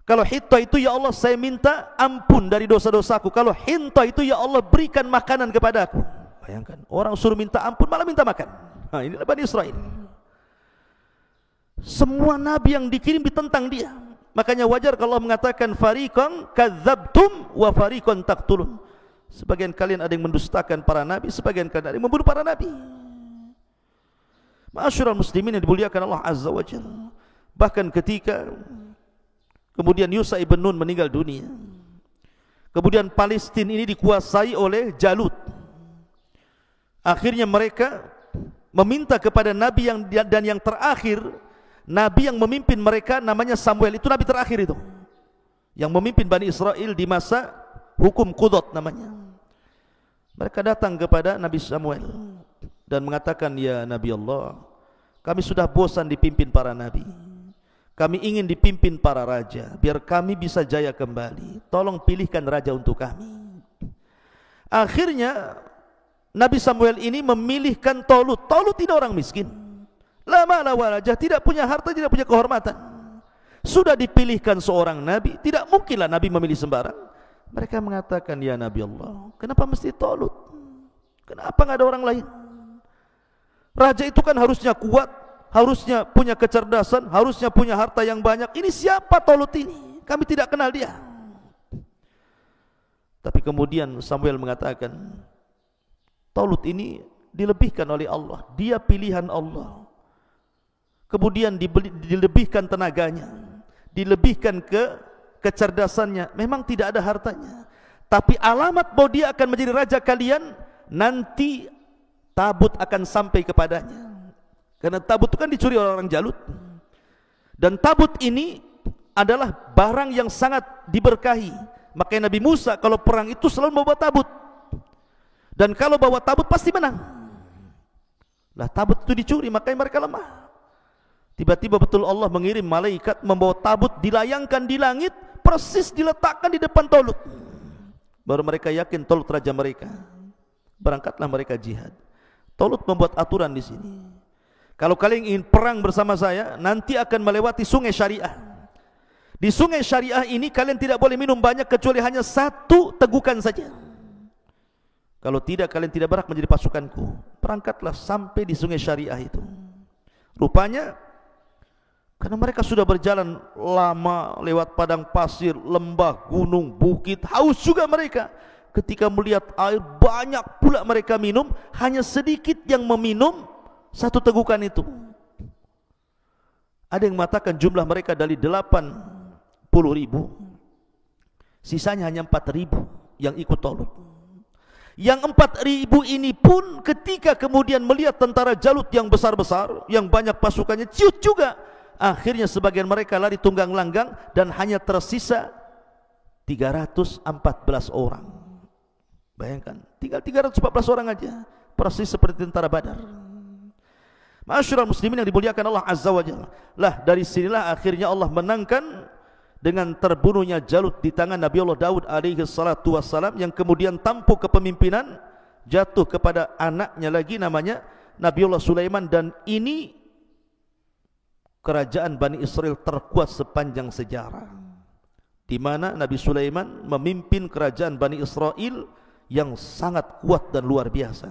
Kalau hittah itu, ya Allah saya minta ampun dari dosa-dosaku. Kalau hintah itu, ya Allah berikan makanan kepadaku. Bayangkan, orang suruh minta ampun malah minta makan. Nah, inilah Bani Israel. Semua nabi yang dikirim ditentang dia. Makanya wajar kalau Allah mengatakan fariqan kadzabtum wa fariqan taqtulun. Sebagian kalian ada yang mendustakan para nabi, sebagian kalian ada yang membunuh para nabi. Ma'asyiral muslimin yang dimuliakan Allah Azza wa Jalla. Bahkan ketika kemudian Yusha ibn Nun meninggal dunia, kemudian Palestina ini dikuasai oleh Jalut. Akhirnya mereka meminta kepada nabi yang terakhir, nabi yang memimpin mereka namanya Samuel. Itu nabi terakhir itu, yang memimpin Bani Israel di masa hukum Qudot namanya. Mereka datang kepada Nabi Samuel dan mengatakan, ya Nabi Allah, kami sudah bosan dipimpin para nabi. Kami ingin dipimpin para raja, biar kami bisa jaya kembali. Tolong pilihkan raja untuk kami. Akhirnya Nabi Samuel ini memilihkan Tolut. Tolut ini orang miskin, la ma'la wa raja, tidak punya harta, tidak punya kehormatan. Sudah dipilihkan seorang nabi, tidak mungkinlah nabi memilih sembarang. Mereka mengatakan, ya Nabi Allah, kenapa mesti Tolut? Kenapa nggak ada orang lain? Raja itu kan harusnya kuat, harusnya punya kecerdasan, harusnya punya harta yang banyak. Ini siapa Tolut ini? Kami tidak kenal dia. Tapi kemudian Samuel mengatakan, Tolut ini dilebihkan oleh Allah, dia pilihan Allah. Kemudian dilebihkan tenaganya, dilebihkan kecerdasannya. Memang tidak ada hartanya, tapi alamat bahwa dia akan menjadi raja kalian, nanti tabut akan sampai kepadanya. Karena tabut itu kan dicuri oleh orang Jalut. Dan tabut ini adalah barang yang sangat diberkahi. Makanya Nabi Musa kalau perang itu selalu membawa tabut. Dan kalau bawa tabut pasti menang. Lah tabut itu dicuri, makanya mereka lemah. Tiba-tiba betul Allah mengirim malaikat membawa tabut, dilayangkan di langit, persis diletakkan di depan Tolut. Baru mereka yakin Tolut raja mereka. Berangkatlah mereka jihad. Tolut membuat aturan di sini. Kalau kalian ingin perang bersama saya, nanti akan melewati sungai syariah. Di sungai syariah ini kalian tidak boleh minum banyak kecuali hanya satu tegukan saja. Kalau tidak, kalian tidak berhak menjadi pasukanku. Berangkatlah sampai di sungai syariah itu. Rupanya Karena mereka sudah berjalan lama lewat padang pasir, lembah, gunung, bukit, haus juga mereka. Ketika melihat air, banyak pula mereka minum, hanya sedikit yang meminum satu tegukan itu. Ada yang mengatakan jumlah mereka dari 80.000, sisanya hanya 4.000 yang ikut Talut. Yang 4.000 ini pun ketika kemudian melihat tentara Jalut yang besar-besar, yang banyak pasukannya, ciut juga. Akhirnya sebagian mereka lari tunggang langgang dan hanya tersisa 314 orang. Bayangkan, tinggal 314 orang aja, persis seperti tentara Badar. Ma'asyiral muslimin yang dimuliakan Allah Azza wa Jalla. Lah dari sinilah akhirnya Allah menangkan dengan terbunuhnya Jalut di tangan Nabi Allah Daud alaihi salatu wassalam, yang kemudian tampuk kepemimpinan jatuh kepada anaknya lagi namanya Nabi Allah Sulaiman. Dan ini kerajaan Bani Israel terkuat sepanjang sejarah, di mana Nabi Sulaiman memimpin kerajaan Bani Israel yang sangat kuat dan luar biasa.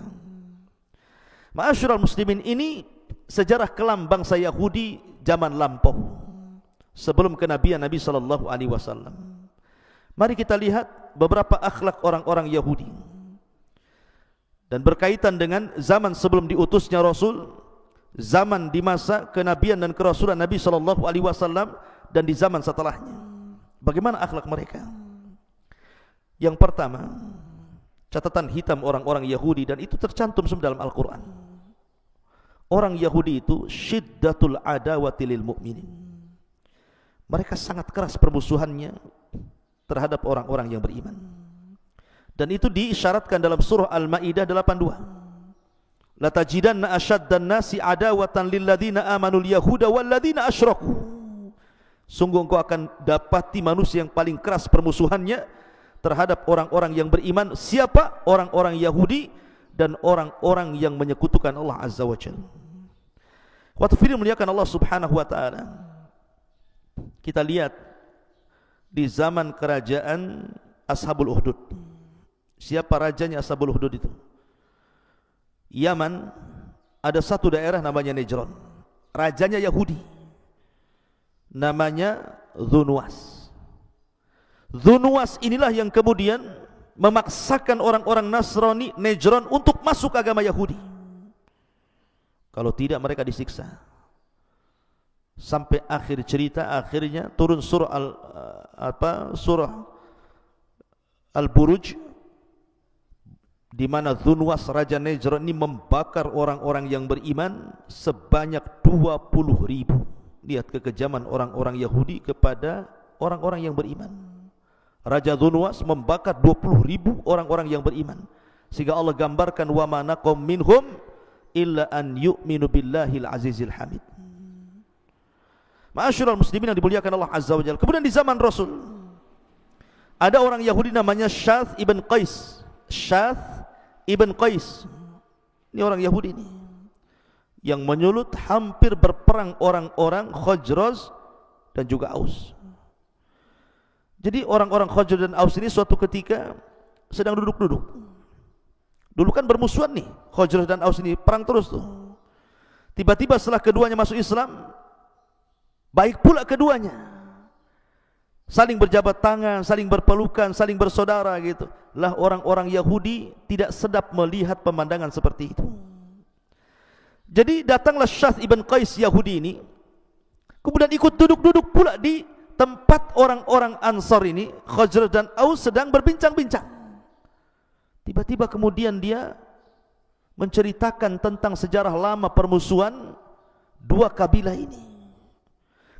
Ma'asyiral muslimin, ini sejarah kelam bangsa Yahudi zaman lampau sebelum kenabian Nabi sallallahu alaihi wasallam. Mari kita lihat beberapa akhlak orang-orang Yahudi dan berkaitan dengan zaman sebelum diutusnya Rasul, zaman di masa kenabian dan kerasulan Nabi sallallahu alaihi wasallam, dan di zaman setelahnya. Bagaimana akhlak mereka? Yang pertama, catatan hitam orang-orang Yahudi, dan itu tercantum semua dalam Al-Quran. Orang Yahudi itu syiddatul adawati lil mu'minin. Mereka sangat keras permusuhannya terhadap orang-orang yang beriman. Dan itu diisyaratkan dalam surah Al-Maidah 82. La tajidanna asyaddan nasi adawatan lil ladzina amanul yahuda wal ladzina asyraku. Sungguh engkau akan dapati manusia yang paling keras permusuhannya terhadap orang-orang yang beriman. Siapa? Orang-orang Yahudi dan orang-orang yang menyekutukan Allah Azza wa Jalla. Waktu firman muliakan Allah Subhanahu wa taala, kita lihat di zaman kerajaan Ashabul Ukhdud. Siapa rajanya Ashabul Ukhdud itu? Yaman, ada satu daerah namanya Najran. Rajanya Yahudi, namanya Dzunwas. Dzunwas inilah yang kemudian memaksakan orang-orang Nasrani Najran untuk masuk agama Yahudi. Kalau tidak mereka disiksa. Sampai akhir cerita, akhirnya turun surah Al-Buruj, di mana Dzunwas raja Najran ini membakar orang-orang yang beriman sebanyak 20.000. Lihat kekejaman orang-orang Yahudi kepada orang-orang yang beriman. Raja Dzunwas membakar 20.000 orang-orang yang beriman, sehingga Allah gambarkan wa ma naqam minhum illa an yu'minu billahil azizil hamid. Ma'asyiral muslimin yang dimuliakan Allah Azza wa Jalla. Kemudian di zaman Rasul ada orang Yahudi namanya Syath ibn Qais. Syath ibn Qais, ini orang Yahudi ini yang menyulut hampir berperang orang-orang Khazraj dan juga Aus. Jadi orang-orang Khazraj dan Aus ini suatu ketika sedang duduk-duduk. Dulu kan bermusuhan nih, Khazraj dan Aus ini perang terus tuh. Tiba-tiba setelah keduanya masuk Islam, baik pula keduanya, saling berjabat tangan, saling berpelukan, saling bersaudara gitu. Lah orang-orang Yahudi tidak sedap melihat pemandangan seperti itu. Jadi datanglah Syath ibn Qais Yahudi ini, kemudian ikut duduk-duduk pula di tempat orang-orang Ansar ini, Khazraj dan Aus sedang berbincang-bincang. Tiba-tiba kemudian dia menceritakan tentang sejarah lama permusuhan dua kabilah ini.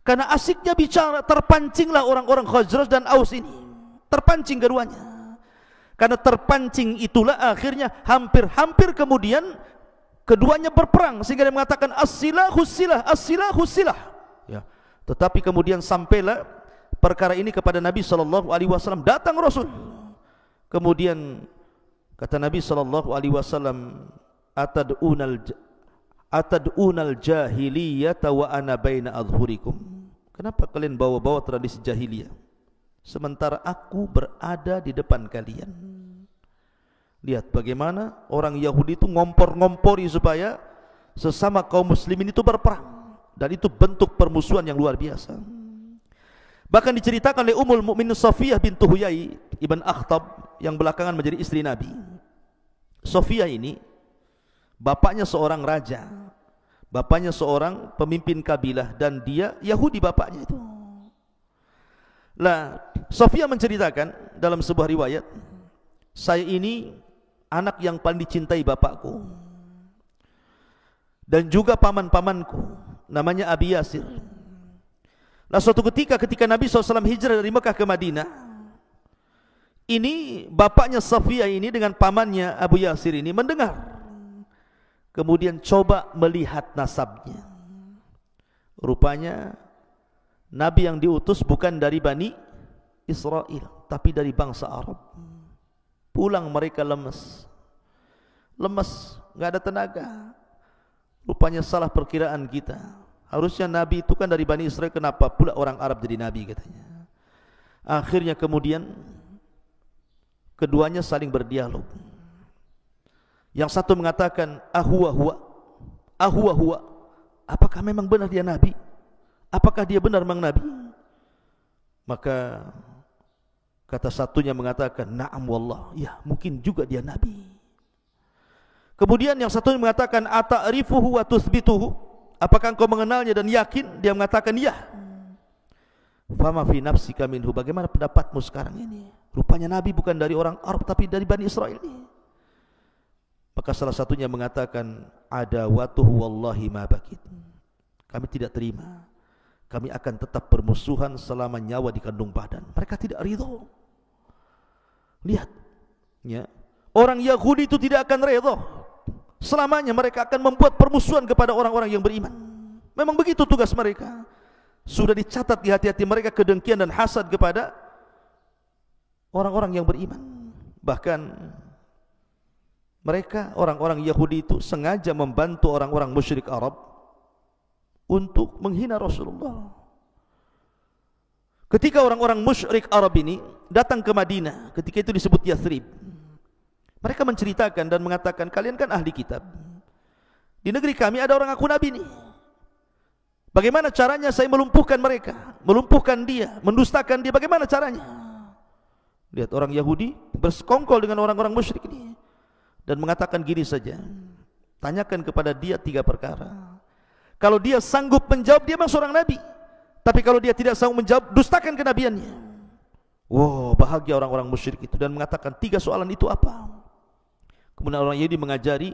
Karena asiknya bicara, terpancinglah orang-orang Khazraj dan Aus ini. Terpancing keduanya. Karena terpancing itulah akhirnya hampir-hampir kemudian keduanya berperang, sehingga dia mengatakan as-silahus silah, as-silahus silah. Ya. Tetapi kemudian sampailah perkara ini kepada Nabi sallallahu alaihi wasallam. Datang Rasul. Kemudian kata Nabi sallallahu alaihi wasallam, atad'unal jahiliyata wa ana baina adhurikum. Kenapa kalian bawa-bawa tradisi jahiliyah sementara aku berada di depan kalian? Lihat bagaimana orang Yahudi itu ngompor-ngompori supaya sesama kaum muslimin itu berperang. dan itu bentuk permusuhan yang luar biasa. Bahkan diceritakan oleh Ummul Mukminin Safiyah bintu Huyai Ibn Akhtab yang belakangan menjadi istri Nabi. Safiyah ini bapaknya seorang raja, bapaknya seorang pemimpin kabilah, dan dia Yahudi bapaknya itu. Lah, Safiyah menceritakan dalam sebuah riwayat, saya ini anak yang paling dicintai bapakku dan juga paman-pamanku, namanya Abi Yasir. Nah, suatu ketika Nabi SAW hijrah dari Mekah ke Madinah, ini bapaknya Safiyah ini dengan pamannya Abu Yasir ini mendengar, kemudian coba melihat nasabnya. Rupanya Nabi yang diutus bukan dari Bani Israel, tapi dari bangsa Arab. Pulang mereka lemes, gak ada tenaga. Rupanya salah perkiraan kita. Harusnya Nabi itu kan dari Bani Israel, kenapa pula orang Arab jadi Nabi katanya. Akhirnya kemudian keduanya saling berdialog. Yang satu mengatakan, ahuwa, apakah memang benar dia Nabi? Apakah dia benar memang Nabi? Maka kata satunya mengatakan, na'am wallah, ya mungkin juga dia Nabi. Kemudian yang satunya mengatakan, ata'rifuhu wa tuthbituhu, apakah engkau mengenalnya dan yakin? Dia mengatakan ya. Fama fi nafsika minhu, bagaimana pendapatmu sekarang ini? Rupanya Nabi bukan dari orang Arab tapi dari Bani Israel ini. Maka salah satunya mengatakan, adawatuhu wallahi ma bakit, kami tidak terima, kami akan tetap bermusuhan selama nyawa di kandung badan. Mereka tidak ridho. Lihat ya, orang Yahudi itu tidak akan ridho selamanya, mereka akan membuat permusuhan kepada orang-orang yang beriman. Memang begitu tugas mereka. Sudah dicatat di hati-hati mereka kedengkian dan hasad kepada orang-orang yang beriman. Bahkan mereka, orang-orang Yahudi itu sengaja membantu orang-orang musyrik Arab untuk menghina Rasulullah. Ketika orang-orang musyrik Arab ini datang ke Madinah, ketika itu disebut Yathrib, mereka menceritakan dan mengatakan, kalian kan ahli kitab, di negeri kami ada orang ngaku Nabi nih. Bagaimana caranya saya melumpuhkan mereka, melumpuhkan dia, mendustakan dia, bagaimana caranya? Lihat, orang Yahudi bersekongkol dengan orang-orang musyrik ini dan mengatakan gini saja, tanyakan kepada dia 3 perkara. Kalau dia sanggup menjawab, dia memang seorang Nabi. Tapi kalau dia tidak sanggup menjawab, dustakan kenabiannya. Wow, bahagia orang-orang musyrik itu dan mengatakan 3 soalan itu apa? Kemudian orang Yahudi mengajari,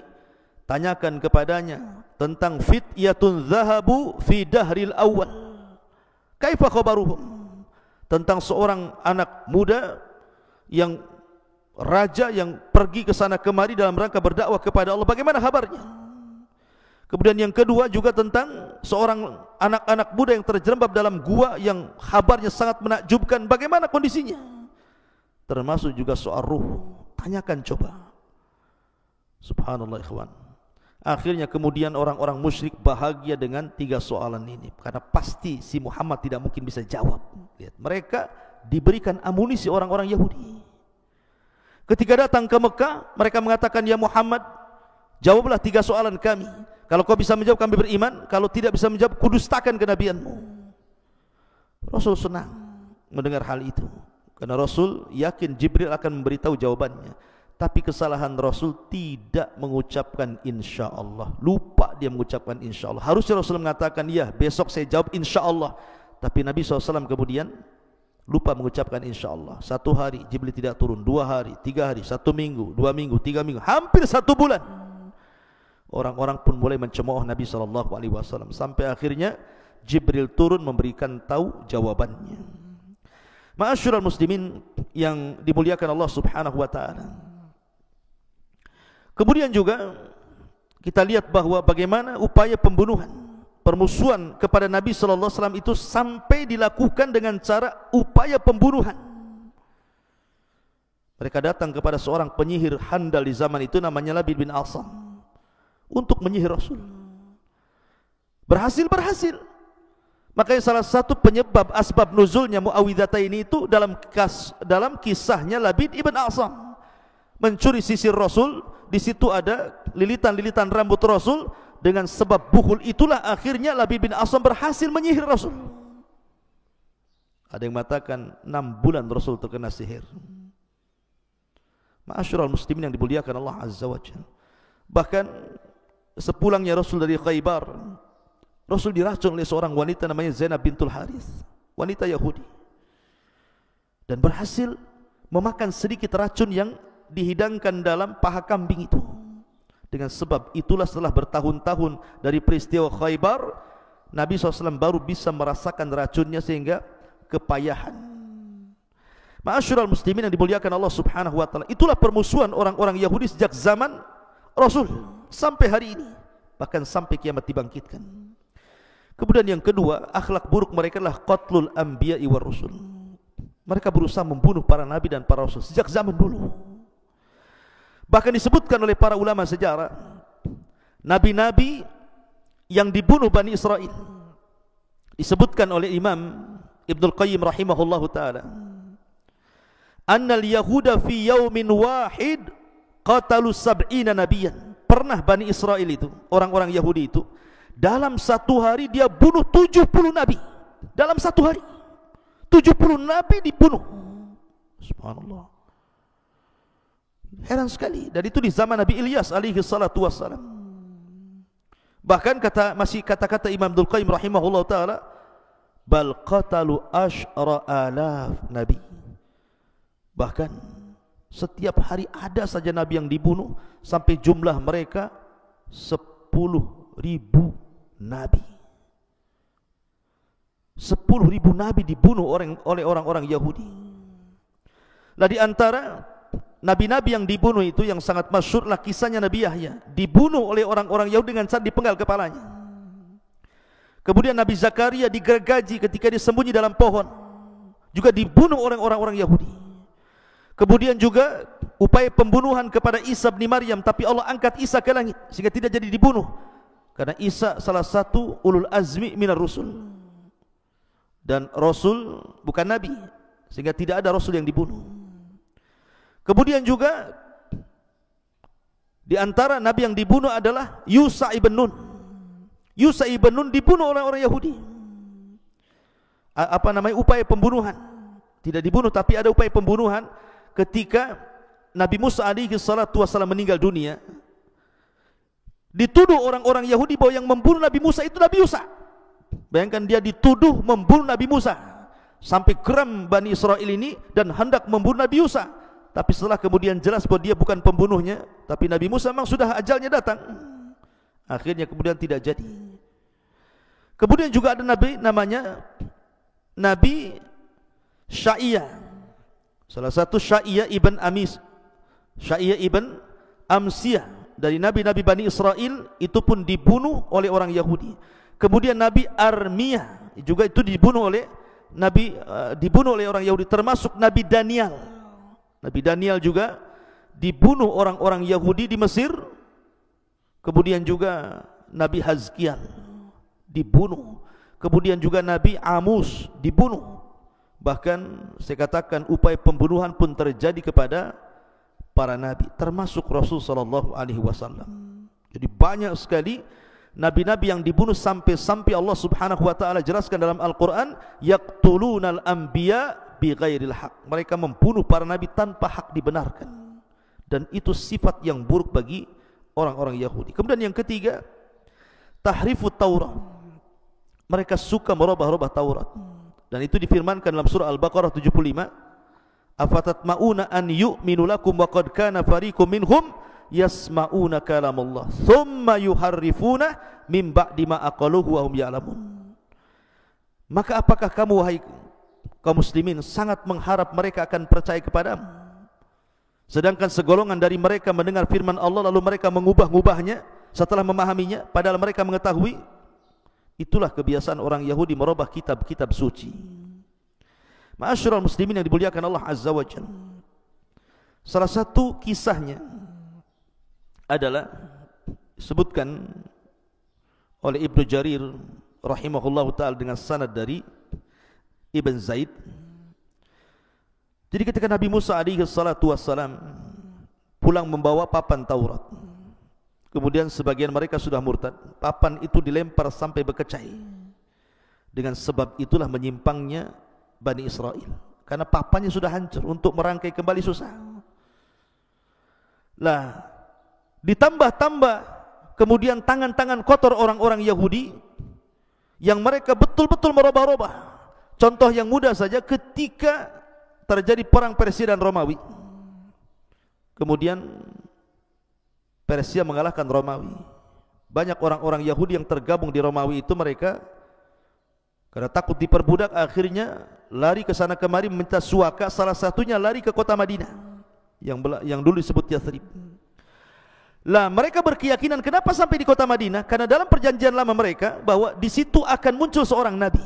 tanyakan kepadanya tentang fityatun zahabu fi dahril awal, kaifa khabaruhum, tentang seorang anak muda yang raja yang pergi ke sana kemari dalam rangka berdakwah kepada Allah, bagaimana kabarnya? Kemudian yang kedua juga tentang seorang anak-anak muda yang terjerembab dalam gua yang kabarnya sangat menakjubkan, bagaimana kondisinya? Termasuk juga soal ruh, tanyakan coba. Subhanallah ikhwan. Akhirnya kemudian orang-orang musyrik bahagia dengan 3 soalan ini, karena pasti si Muhammad tidak mungkin bisa jawab. Lihat, mereka diberikan amunisi orang-orang Yahudi. Ketika datang ke Mekah, mereka mengatakan, ya Muhammad, jawablah 3 soalan kami. Kalau kau bisa menjawab, kami beriman. Kalau tidak bisa menjawab, kudustakan kenabianmu. Rasul senang mendengar hal itu, karena Rasul yakin Jibril akan memberitahu jawabannya. Tapi kesalahan Rasul tidak mengucapkan insya Allah. Lupa dia mengucapkan insya Allah. Harusnya Rasul mengatakan, ya besok saya jawab insya Allah. Tapi Nabi SAW kemudian lupa mengucapkan insya Allah. 1 hari Jibril tidak turun, 2 hari, 3 hari, 1 minggu, 2 minggu, 3 minggu, hampir 1 bulan. Orang-orang pun mulai mencemooh Nabi SAW. Sampai akhirnya Jibril turun memberikan tahu jawabannya. Ma'asyiral muslimin yang dimuliakan Allah Subhanahu wa ta'ala. Kemudian juga kita lihat bahwa bagaimana upaya pembunuhan, permusuhan kepada Nabi sallallahu alaihi wasallam itu sampai dilakukan dengan cara upaya pembunuhan. Mereka datang kepada seorang penyihir handal di zaman itu, namanya Labid bin Asam, untuk menyihir Rasul. Berhasil. Makanya salah satu penyebab asbab nuzulnya Muawwidhataini itu dalam kisahnya Labid ibn Asam mencuri sisir Rasul. Di situ ada lilitan-lilitan rambut Rasul, Dengan sebab bukhul itulah akhirnya Labid bin Asam berhasil menyihir Rasul. Ada yang mengatakan 6 bulan Rasul terkena sihir. Ma'asyiral muslimin yang dimuliakan Allah Azza wa Jalla. Bahkan sepulangnya Rasul dari Khaybar, Rasul diracun oleh seorang wanita namanya Zainab bintul Harith, wanita Yahudi, dan berhasil memakan sedikit racun yang dihidangkan dalam paha kambing itu. Dengan sebab itulah setelah bertahun-tahun dari peristiwa Khaybar, Nabi SAW baru bisa merasakan racunnya sehingga kepayahan. Ma'asyiral muslimin yang dimuliakan Allah Subhanahu wa taala, itulah permusuhan orang-orang Yahudi sejak zaman Rasul sampai hari ini, bahkan sampai kiamat dibangkitkan. Kemudian yang kedua, akhlak buruk mereka adalah qatlul anbiya'i war rusul. Mereka berusaha membunuh para nabi dan para rasul sejak zaman dulu. Bahkan disebutkan oleh para ulama sejarah, nabi-nabi yang dibunuh Bani Israel, disebutkan oleh Imam Ibnul Qayyim rahimahullahu ta'ala, annal yahuda fi yaumin wahid qatalu sab'ina nabiyan. Pernah Bani Israel itu, orang-orang Yahudi itu, dalam satu hari dia bunuh 70 nabi. Dalam satu hari 70 nabi dibunuh. Subhanallah, heran sekali. Dan itu di zaman Nabi Ilyas alaihi salatu wassalam. Bahkan masih kata-kata Imam Ibnul Qayyim rahimahullah ta'ala, bal qatalu asyara alaf nabi. Bahkan setiap hari ada saja nabi yang dibunuh, sampai jumlah mereka 10.000 nabi. 10.000 nabi dibunuh oleh orang-orang Yahudi. Nah, di antara nabi-nabi yang dibunuh itu yang sangat masyhurlah kisahnya Nabi Yahya, dibunuh oleh orang-orang Yahudi dengan cara dipenggal kepalanya. Kemudian Nabi Zakaria digergaji ketika disembunyi dalam pohon, juga dibunuh oleh orang-orang Yahudi. Kemudian juga upaya pembunuhan kepada Isa bin Maryam, tapi Allah angkat Isa ke langit sehingga tidak jadi dibunuh, karena Isa salah satu ulul azmi minar rusul, dan Rasul bukan Nabi, sehingga tidak ada Rasul yang dibunuh. Kemudian juga di antara Nabi yang dibunuh adalah Yusa ibn Nun. Yusa ibn Nun dibunuh oleh orang Yahudi. Upaya pembunuhan. Tidak dibunuh, tapi ada upaya pembunuhan ketika Nabi Musa alaihi salatu wasallam meninggal dunia. Dituduh orang-orang Yahudi bahwa yang membunuh Nabi Musa itu Nabi Yusa. Bayangkan, dia dituduh membunuh Nabi Musa, sampai geram Bani Israel ini dan hendak membunuh Nabi Yusa. Tapi setelah kemudian jelas bahwa dia bukan pembunuhnya, tapi Nabi Musa memang sudah ajalnya datang, akhirnya kemudian tidak jadi. Kemudian juga ada nabi namanya Nabi Sya'iyah, salah satu Sya'iyah ibn Amis, Sya'iyah ibn Amsiyah, dari nabi-nabi Bani Israel, itu pun dibunuh oleh orang Yahudi. Kemudian Nabi Armiyah juga itu dibunuh oleh orang Yahudi, termasuk Nabi Daniel. Nabi Daniel juga dibunuh orang-orang Yahudi di Mesir. Kemudian juga Nabi Hazkiel dibunuh. Kemudian juga Nabi Amus dibunuh. Bahkan saya katakan upaya pembunuhan pun terjadi kepada para nabi, termasuk Rasul sallallahu alaihi wasallam. Jadi banyak sekali nabi-nabi yang dibunuh, sampai Allah Subhanahu wa taala jelaskan dalam Al-Qur'an, yaqtulunal anbiya bighairil haq. Mereka membunuh para nabi tanpa hak dibenarkan. Dan itu sifat yang buruk bagi orang-orang Yahudi. Kemudian yang ketiga, tahrifut Taurat. Mereka suka merubah-rubah Taurat. Dan itu difirmankan dalam surah Al-Baqarah 75, afatatma'una an yu'minu lakum wa qad kana fariqum minhum yasma'una kalamullah thumma yuharrifuna min ba'di ma aqaluhu wa hum ya'lamun. Maka apakah kamu, wahai kaum muslimin, sangat mengharap mereka akan percaya kepadamu, sedangkan segolongan dari mereka mendengar firman Allah lalu mereka mengubah-ubahnya setelah memahaminya, padahal mereka mengetahui? Itulah kebiasaan orang Yahudi merubah kitab-kitab suci. Ma'asyiral muslimin yang dimuliakan Allah Azza wa Jalla, salah satu kisahnya adalah disebutkan oleh Ibnu Jarir rahimahullahu ta'ala dengan sanad dari Ibn Zaid. Jadi ketika Nabi Musa alaihi salatu wassalam pulang membawa papan Taurat, Kemudian sebagian mereka sudah murtad. Papan itu dilempar sampai berkecai. Dengan sebab itulah menyimpangnya Bani Israel, karena papannya sudah hancur, untuk merangkai kembali susah. Lah, ditambah-tambah kemudian tangan-tangan kotor orang-orang Yahudi yang mereka betul-betul merubah-rubah. Contoh yang mudah saja, ketika terjadi perang Persia dan Romawi, kemudian Persia mengalahkan Romawi. Banyak orang-orang Yahudi yang tergabung di Romawi itu, mereka karena takut diperbudak, akhirnya lari ke sana kemari meminta suaka. Salah satunya lari ke kota Madinah yang dulu disebut Yathrib. Lah, mereka berkeyakinan kenapa sampai di kota Madinah? Karena dalam perjanjian lama mereka bahwa di situ akan muncul seorang nabi.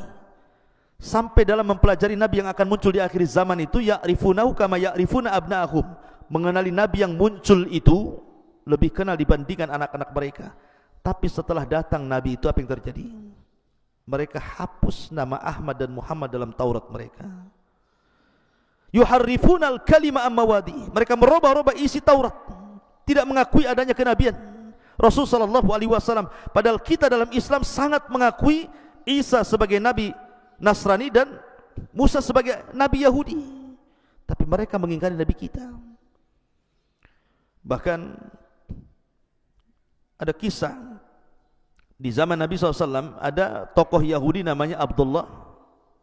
Sampai dalam mempelajari nabi yang akan muncul di akhir zaman itu, ya'rifunahu kama ya'rifuna abna'ahum. Mengenali nabi yang muncul itu lebih kenal dibandingkan anak-anak mereka. Tapi setelah datang nabi itu, apa yang terjadi? Mereka hapus nama Ahmad dan Muhammad dalam Taurat mereka. Yuharrifunal kalima ammawadi. Mereka merubah-rubah isi Taurat, tidak mengakui adanya kenabian Rasul sallallahu alaihi wasallam. Padahal kita dalam Islam sangat mengakui Isa sebagai nabi Nasrani dan Musa sebagai nabi Yahudi. Tapi mereka mengingkari nabi kita. Bahkan ada kisah di zaman Nabi SAW, ada tokoh Yahudi namanya Abdullah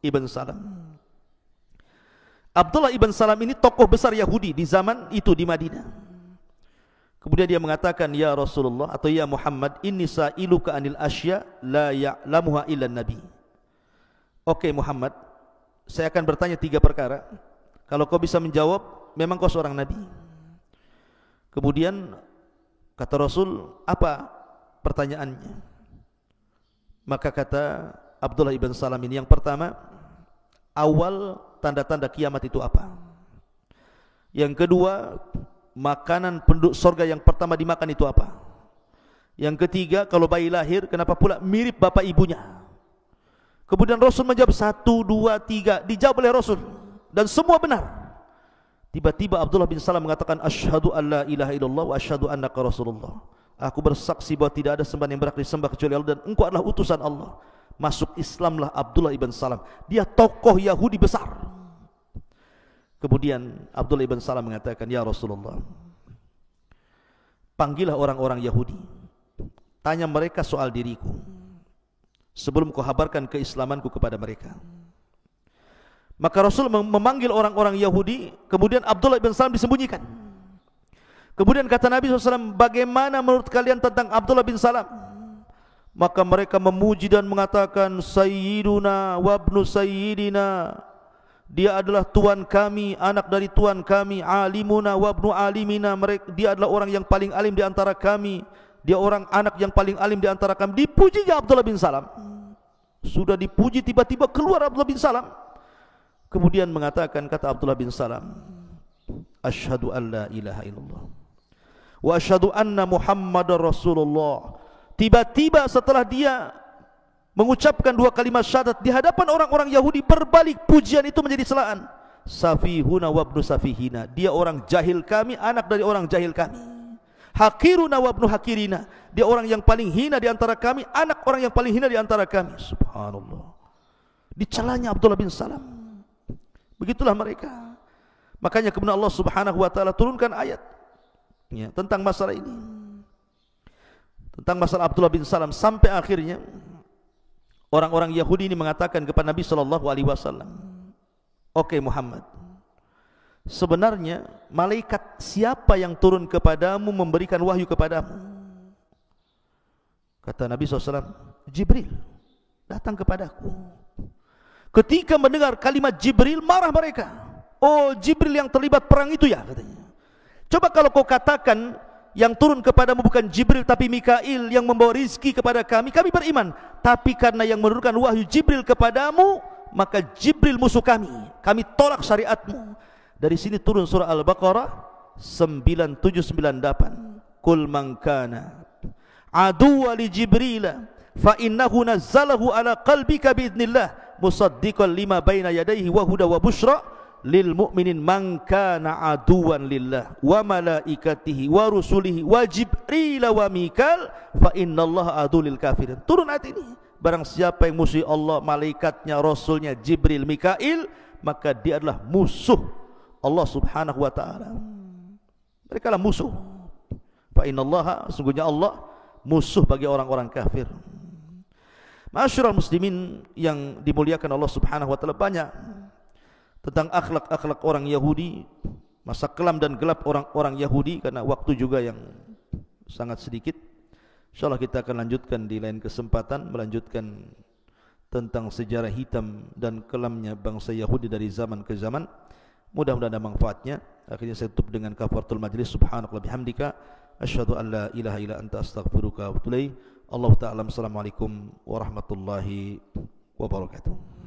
ibn Salam. Abdullah ibn Salam ini tokoh besar Yahudi di zaman itu di Madinah. Kemudian dia mengatakan, ya Rasulullah atau ya Muhammad, inni sa'iluka anil asya la ya'lamuha illa nabi. Oke Muhammad, saya akan bertanya 3 perkara. Kalau kau bisa menjawab, memang kau seorang nabi. Kemudian kata Rasul, apa pertanyaannya? Maka kata Abdullah ibn Salam ini, yang pertama, awal tanda-tanda kiamat itu apa? Yang kedua, makanan penduduk surga yang pertama dimakan itu apa? Yang ketiga, kalau bayi lahir, kenapa pula mirip bapak ibunya? Kemudian Rasul menjawab 1, 2, 3, dijawab oleh Rasul dan semua benar. Tiba-tiba Abdullah bin Salam mengatakan, asyhadu an la ilaha illallah wa asyhadu annaka Rasulullah. Aku bersaksi bahwa tidak ada sembahan yang berhak disembah kecuali Allah dan engkau adalah utusan Allah. Masuk Islamlah Abdullah ibn Salam. Dia tokoh Yahudi besar. Kemudian Abdullah ibn Salam mengatakan, ya Rasulullah, panggillah orang-orang Yahudi, tanya mereka soal diriku sebelum kau habarkan keislamanku kepada mereka. Maka Rasul memanggil orang-orang Yahudi. Kemudian Abdullah ibn Salam disembunyikan. Kemudian kata Nabi SAW, bagaimana menurut kalian tentang Abdullah bin Salam? Maka mereka memuji dan mengatakan, Sayyiduna wabnu Sayyidina, dia adalah tuan kami, anak dari tuan kami. Alimuna wabnu alimina, dia adalah orang yang paling alim di antara kami. Dia orang anak yang paling alim di antara kami. Dipujinya Abdullah bin Salam. Sudah dipuji, tiba-tiba keluar Abdullah bin Salam. Kemudian mengatakan, kata Abdullah bin Salam, asyhadu an la ilaha illallah wa asyhadu anna Muhammadar Rasulullah. Tiba-tiba setelah dia mengucapkan 2 kalimat syahadat di hadapan orang-orang Yahudi, berbalik pujian itu menjadi celaan. Safihuna wabnu safihina, dia orang jahil kami, anak dari orang jahil kami. Hakiruna wabnu hakirina, dia orang yang paling hina di antara kami, anak orang yang paling hina di antara kami. Subhanallah. Dicelanya Abdullah bin Salam. Begitulah mereka. Makanya kemudian Allah Subhanahu wa taala turunkan ayat ya, tentang masalah ini, tentang masalah Abdullah bin Salam, sampai akhirnya orang-orang Yahudi ini mengatakan kepada Nabi sallallahu alaihi wasallam, "Oke Muhammad, sebenarnya malaikat siapa yang turun kepadamu memberikan wahyu kepadamu?" Kata Nabi SAW, "Jibril datang kepadaku." Ketika mendengar kalimat Jibril, marah mereka. "Oh, Jibril yang terlibat perang itu ya?" katanya. "Coba kalau kau katakan yang turun kepadamu bukan Jibril tapi Mikail yang membawa rizki kepada kami, kami beriman. Tapi karena yang menurunkan wahyu Jibril kepadamu, maka Jibril musuh kami. Kami tolak syariatmu." Dari sini turun surah Al-Baqarah 9798. "Qul man kana aduwwa li Jibril fa innahu nazzalahu ala qalbika biidznillah musaddiqan lima baina yadayhi wa huda wa busyra lil mu'minin man kana aduwan lillah wa malaikatihi wa rusulihi wa jibril wa mikal fa innallaha adu lil kafirin. Turun ayat ini. Barang siapa yang musuhi Allah, malaikatnya, rasulnya, Jibril, Mikail, maka dia adalah musuh Allah Subhanahu wa taala. Mereka lah musuh. Fa innallaha, sungguhnya Allah musuh bagi orang-orang kafir. Ma'asyiral muslimin yang dimuliakan Allah Subhanahu wa taala, banyak tentang akhlak-akhlak orang Yahudi, masa kelam dan gelap orang-orang Yahudi, karena waktu juga yang sangat sedikit. InsyaAllah kita akan lanjutkan di lain kesempatan, melanjutkan tentang sejarah hitam dan kelamnya bangsa Yahudi dari zaman ke zaman. Mudah-mudahan ada manfaatnya. Akhirnya saya tutup dengan kafaratul majlis. Subhanakallah bihamdika, asyhadu an la ilaha illa anta, astaghfiruka wa atubu ilaik. Allah Ta'ala. Assalamualaikum warahmatullahi wabarakatuh.